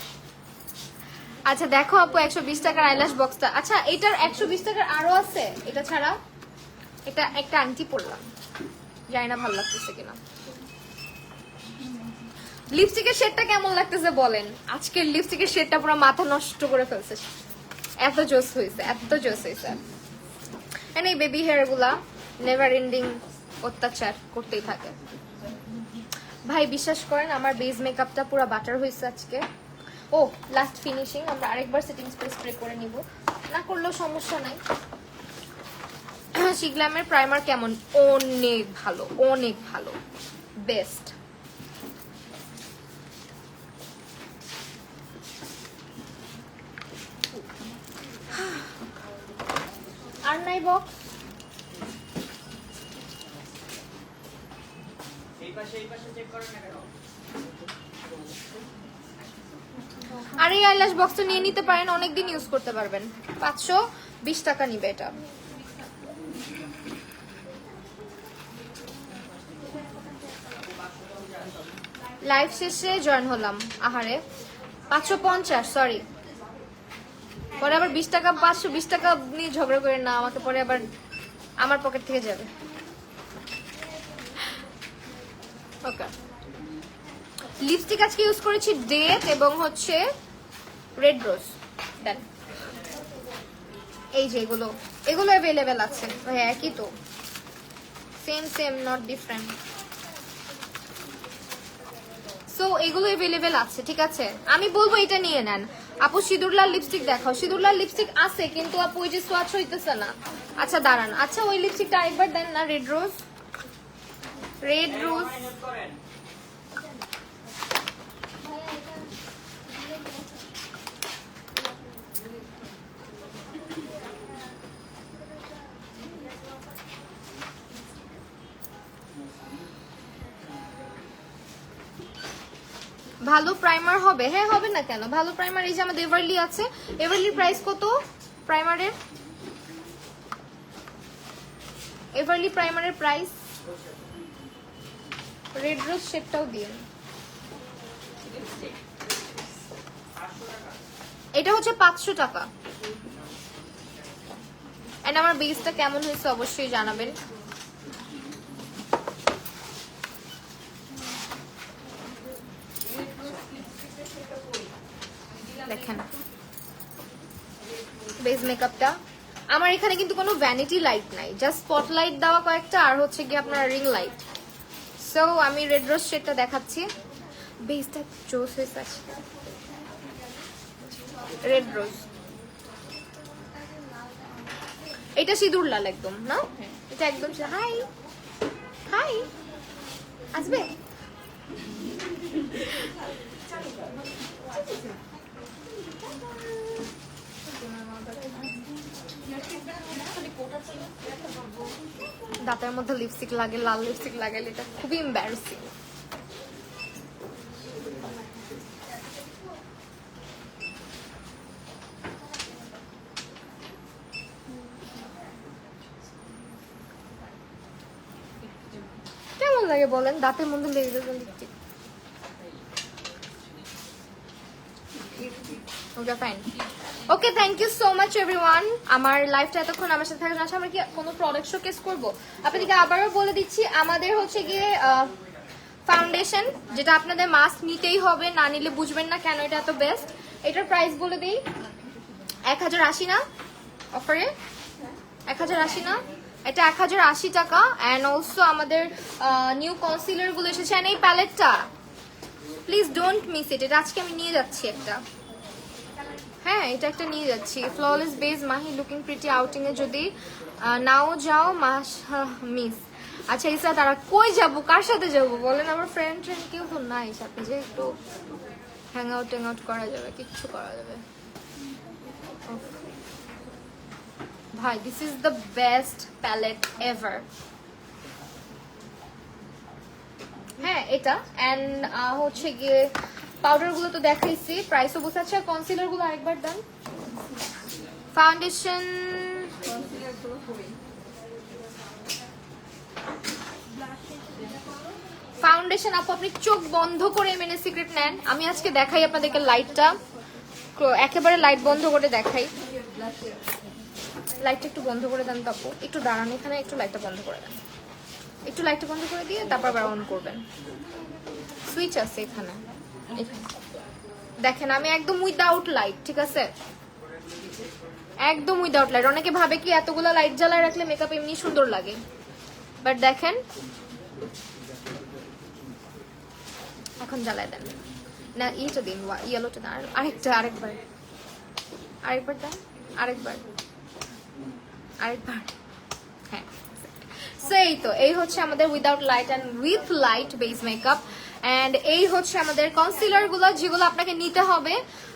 আচ্ছা দেখো আপু, 120 টাকার আইল্যাশ বক্সটা, আচ্ছা এটার 120 টাকার আরো আছে, এটা ছাড়া এটা একটা আংটি পরলাম, জানি না ভালো লাগতেছে কিনা। লিপস্টিকের শেডটা কেমন লাগতেছে বলেন? আজকের লিপস্টিকের শেডটা পুরো মাথা নষ্ট করে ফেলছে, এত জোস হয়েছে, এত জোস হয়েছে। এন্ড এই বেবি হেয়ার গুলা নেভার এন্ডিং অত্যাচার করতেই থাকে ভাই। বিশ্বাস করেন আমার বেস মেকআপটা পুরো বাটার হয়েছে আজকে। ও লাস্ট ফিনিশিং, আমরা আরেকবার সেটিং স্প্রে করে নিব, না করলেও সমস্যা নাই। শিগ্লামের প্রাইমার কেমন? অনেক ভালো, অনেক ভালো, বেস্ট। আর নাই বক্স? আর এই আইল্যাশ বক্সটা নিয়ে নিতে পারেন, অনেকদিন ইউজ করতে পারবেন। 520 টাকা নিবে এটা। লাইভ শেষে জয়েন হলাম, আহারে 550, সরি। পরে আবার 20 টাকা, 520 টাকা নিয়ে ঝগড়া করে না, আমাকে পরে আবার আমার পকেট থেকে যাবে। ওকে, লিপস্টিক আজকে ইউজ করেছি ডেট এবং হচ্ছে রেড রোজ। দেন এই যে এগুলো অ্যাভেলেবেল আছে, হ্যাঁ একই তো, same same, not different. So এগুলো অ্যাভেলেবেল আছে, ঠিক আছে? আমি বলবো এটা নিয়ে নেন। আপু সিঁদুরলাল লিপস্টিক দেখাও। সিঁদুরলাল লিপস্টিক আছে কিন্তু আপু ওই যে সোয়াচ হইতেছে না। আচ্ছা দাঁড়ান, আচ্ছা ওই লিপস্টিকটা আরেকবার দেন না, রেড রোজ। রেড রোজ ভালো প্রাইমার হবে? হ্যাঁ হবে না কেন, ভালো প্রাইমার। এই যে আমাদের এভারলি আছে, এভারলির প্রাইস কত প্রাইমারের? এভারলি প্রাইমারের প্রাইস, রেড রোজ শেডটাও দিয়ে, এটা হচ্ছে 500 টাকা। এন্ড আমার বেসটা কেমন হয়েছে অবশ্যই জানাবেন। দেখেন বেস মেকআপটা আমার এখানে কিন্তু কোনো ভ্যানিটি লাইট নাই, জাস্ট স্পটলাইট দেওয়া কয়েকটা, আর হচ্ছে কি আপনার রিং লাইট। সো আমি রেড রোজ শেডটা দেখাচ্ছি, বেসটা জোস হয়েছে আজকে। রেড রোজ, এটা সিঁদুর লাল একদম না, এটা একদম। হাই হাই, আসবে? দাঁতের মধ্যে লিপস্টিক লাগে, লাল লিপস্টিক লাগাইলে এটা খুবই এম্বারাসিং। কেমন লাগে বলেন দাঁতের মধ্যে লেগে যাবে লিপস্টিক? ওটা fine. Okay, thank you so much everyone. আমার লাইফটা এতক্ষণ আমার সাথে থাকার জন্য। আমরা কি কোনো প্রোডাক্ট শোকেস করবো? আপনাদেরকে আবারও বলে দিচ্ছি, আমাদের হচ্ছে গিয়ে ফাউন্ডেশন, যেটা আপনাদের মাস্ক নিতেই হবে, না নিলে বুঝবেন না কেন এটা এত বেস্ট। এটার প্রাইস বলে দিই, 1080 না অফারে? 1080 না, এটা 1080 টাকা। অ্যান্ড অলসো আমাদের নিউ কনসিলার গুলো এসেছে। এই প্যালেটটা প্লিজ ডোন্ট মিস ইট, এটা আজকে আমি নিয়ে যাচ্ছি একটা। হ্যাঁ, এটা একটা নিয়ে যাচ্ছি। Flawless base Mahi looking pretty outing এ যদি নাও যাও মাস মিস। আচ্ছা ইসা, তারা কই যাব, কার সাথে যাব বলেন? আমার ফ্রেন্ড কেউ তো নাই সাথে যে একটু হ্যাং আউট করা যাবে, কিচ্ছু করা যাবে। ভাই this is the best palette ever. হ্যাঁ এটা, অ্যান্ড হচ্ছে গিয়ে পাউডার গুলো তো দেখাইছি, প্রাইসও বুঝতে। আচ্ছা কনসিলার গুলো আরেকবার দেন। ফাউন্ডেশন ফাউন্ডেশন আপু আপনি চোখ বন্ধ করে এমএনএ সিক্রেট নেন। আমি আজকে দেখাই আপনাদেরকে লাইটটা, একেবারে লাইট বন্ধ করে দেখাই। লাইটটা একটু বন্ধ করে দেন তো আপু, একটু দাঁড়ান এখানে, একটু লাইটটা বন্ধ করে দেন, একটু লাইটটা বন্ধ করে দিয়ে তারপর আবার অন করবেন। সুইচ আছে এখানে, দেখেন আমি একদম উইদাউট লাইট, ঠিক আছে? একদম উইদাউট লাইট। অনেকে ভাবে কি এতগুলো লাইট জ্বালায় রাখলে মেকআপ এমনি সুন্দর লাগে, বাট দেখেন এখন জ্বালায় দেন না, ইয়েটা দিন, ইয়েলোটা দেন, আরেকবার দেন, আরেকবার। হ্যাঁ সেই তো, এই হচ্ছে আমাদের without light and with light base makeup. And এই হচ্ছে আমাদের কনসিলার গুলো, যেগুলো আপনাকে নিতে হবে।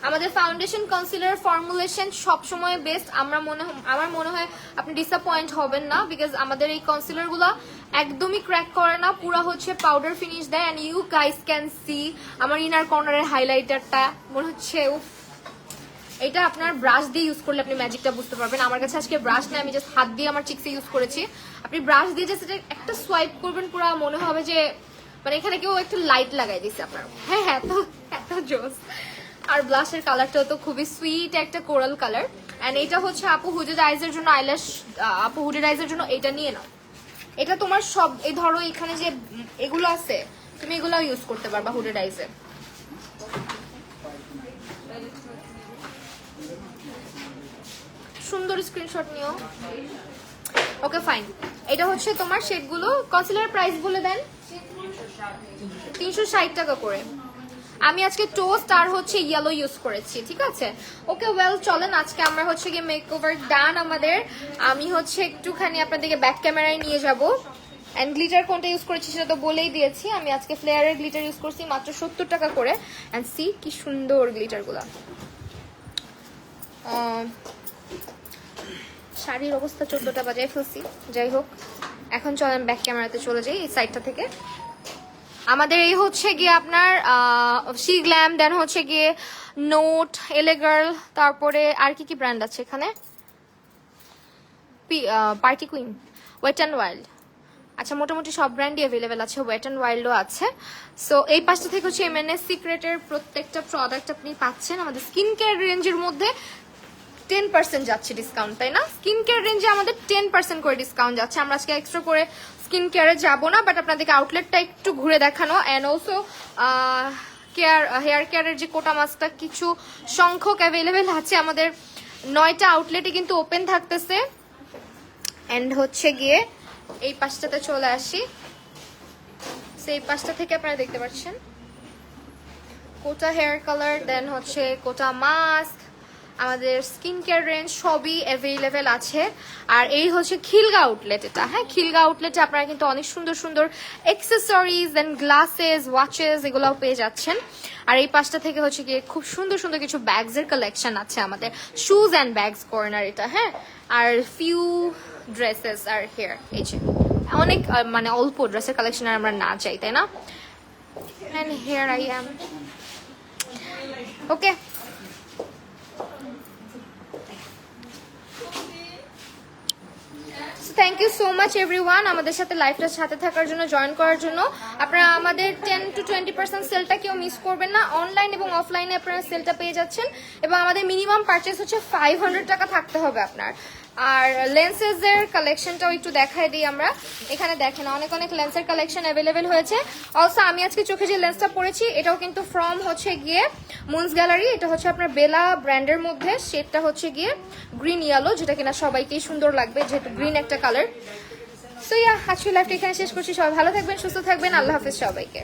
আমাদের ফাউন্ডেশন কনসিলার ফর্মুলেশন সবসময় বেস্ট। আমার মনে হয় আপনি ডিসঅ্যাপয়েন্ট হবেন না, বিকজ আমাদের এই কনসিলার গুলো একদমই ক্র্যাক করে না, পুরো হচ্ছে পাউডার ফিনিশ দেয়। And you guys can see আমার ইনার কর্নারের হাইলাইটারটা, মনে হচ্ছে এটা আপনার ব্রাশ দিয়ে ইউজ করলে আপনি ম্যাজিকটা বুঝতে পারবেন। আমার কাছে আজকে ব্রাশ নেই, আমি জাস্ট হাত দিয়ে আমার চিক্সে ইউজ করেছি। আপনি ব্রাশ দিয়ে জাস্ট এটা একটা সোয়াইপ করবেন, পুরো মনে হবে যে মানে এখানে কেউ একটু লাইট লাগাই দিচ্ছে আপনার। হ্যাঁ হ্যাঁ, এত জোস। আর ব্লাশের কালারটাও তো খুবই সুইট একটা কোরাল কালার। অ্যান্ড এটা হচ্ছে আপু হুডেড আইজের জন্য, আইল্যাশ আপু হুডেড আইজের জন্য এটা নিয়ে নাও। এটা তোমার সব এই ধরো এখানে যে এগুলো আছে, তুমি এগুলো ইউজ করতে পারবা হুডেড আইজে। সুন্দর স্ক্রিনশট নিও। ওকে ফাইন, এটা হচ্ছে তোমার শেডগুলো। কনসিলার প্রাইস বলে দেন। 360 টাকা করে। আমি আজকে টোস্ট আর হচ্ছে ইয়েলো ইউজ করেছি, ঠিক আছে? ওকে ওয়েল, চলেন আজকে আমরা হচ্ছে গিয়ে মেকওভার ডান আমাদের। আমি হচ্ছে একটুখানি আপনাদেরকে ব্যাক ক্যামেরায় নিয়ে যাব। অ্যান্ড গ্লিটার কোনটা ইউজ করেছি সেটা তো বলেই দিয়েছি। আমি আজকে ফ্লেয়ারের গ্লিটার ইউজ করছি মাত্র 70 টাকা করে। অ্যান্ড সি কি সুন্দর গ্লিটারগুলো। শাড়ির অবস্থা 14টা বাজায় ফেলছি, যাই হোক। এখন চলেন ব্যাক ক্যামেরাতে চলে যাই এই সাইডটা থেকে। আমাদের এই হচ্ছে গিয়ে আপনার সি গ্ল্যাম, দেন হচ্ছে গিয়ে নোট, এলে গার্ল, তারপরে আর কি কি ব্র্যান্ড আছে এখানে, Party Queen, Wet and Wild. আচ্ছা মোটামুটি সব ব্র্যান্ডই অ্যাভেলেবেল আছে, ওয়েট অ্যান্ড ওয়াইল্ডও আছে। সো এই পাশটা থেকে হচ্ছে এমএনএস সিক্রেটের প্রত্যেকটা প্রোডাক্ট আপনি পাচ্ছেন। আমাদের স্কিন কেয়ার রেঞ্জের মধ্যে 10% যাচ্ছে ডিসকাউন্ট, তাই না? স্কিন কেয়ার রেঞ্জে আমাদের 10% করে ডিসকাউন্ট যাচ্ছে। আমরা আজকে এক্সট্রা করে স্কিন কেয়ারে যাবো না, বাট আপনাদেরকে আউটলেটটা একটু ঘুরে দেখানো। অ্যান্ড অলসো হেয়ার কেয়ারের যে কোটা মাস্কটা কিছু সংখ্যক অ্যাভেলেবেল আছে আমাদের 9টা আউটলেটে কিন্তু ওপেন থাকতেছে। অ্যান্ড হচ্ছে গিয়ে এই পাশটাতে চলে আসি, সেই পাশটা থেকে আপনারা দেখতে পাচ্ছেন কোটা হেয়ার কালার, দেন হচ্ছে কোটা মাস্ক, আমাদের স্কিন কেয়ার রেঞ্জ সবই অ্যাভেলেবেল আছে। আর এই হচ্ছে খিলগা আউটলেট, এটা হ্যাঁ খিলগা আউটলেটে আপনারা কিন্তু অনেক সুন্দর সুন্দর অ্যাক্সেসরিজ দেন গ্লাসেস, ওয়াচেস এগুলোও পেয়ে যাচ্ছেন। আর এই পাশটা থেকে হচ্ছে গিয়ে খুব সুন্দর সুন্দর কিছু ব্যাগসের কালেকশন আছে আমাদের, শুজ অ্যান্ড ব্যাগস কর্নার এটা, হ্যাঁ। আর ফিউ ড্রেসেস আর হেয়ার, এই যে অনেক মানে অল্প ড্রেসের কালেকশন আর আমরা না চাই, তাই না? And here I am okay. Thank you so much everyone আমাদের সাথে লাইভটার সাথে থাকার জন্য, জয়েন করার জন্য। আপনারা আমাদের 10 to 20% সেলটা কেউ মিস করবেন না। অনলাইন এবং অফলাইনে আপনারা সেলটা পেয়ে যাচ্ছেন এবং আমাদের মিনিমাম পারচেস হচ্ছে 500 টাকা থাকতে হবে আপনার। আর লেন্সেসের কালেকশনটাও একটু দেখাই দিই আমরা। এখানে দেখেন অনেক অনেক লেন্সের কালেকশন অ্যাভেলেবেল হয়েছে। অলসো আমি আজকে চোখে যে লেন্সটা পরেছি এটাও কিন্তু ফ্রম হচ্ছে গিয়ে মুনস গ্যালারি। এটা হচ্ছে আপনার বেলা ব্র্যান্ডের মধ্যে, শেডটা হচ্ছে গিয়ে গ্রিন ইয়েলো, যেটা কিনা সবাইকেই সুন্দর লাগবে যেহেতু গ্রিন একটা কালার। সো ইয়া, আজকে লাইভটা এখানে শেষ করছি। সবাই ভালো থাকবেন, সুস্থ থাকবেন, আল্লাহ হাফেজ সবাইকে।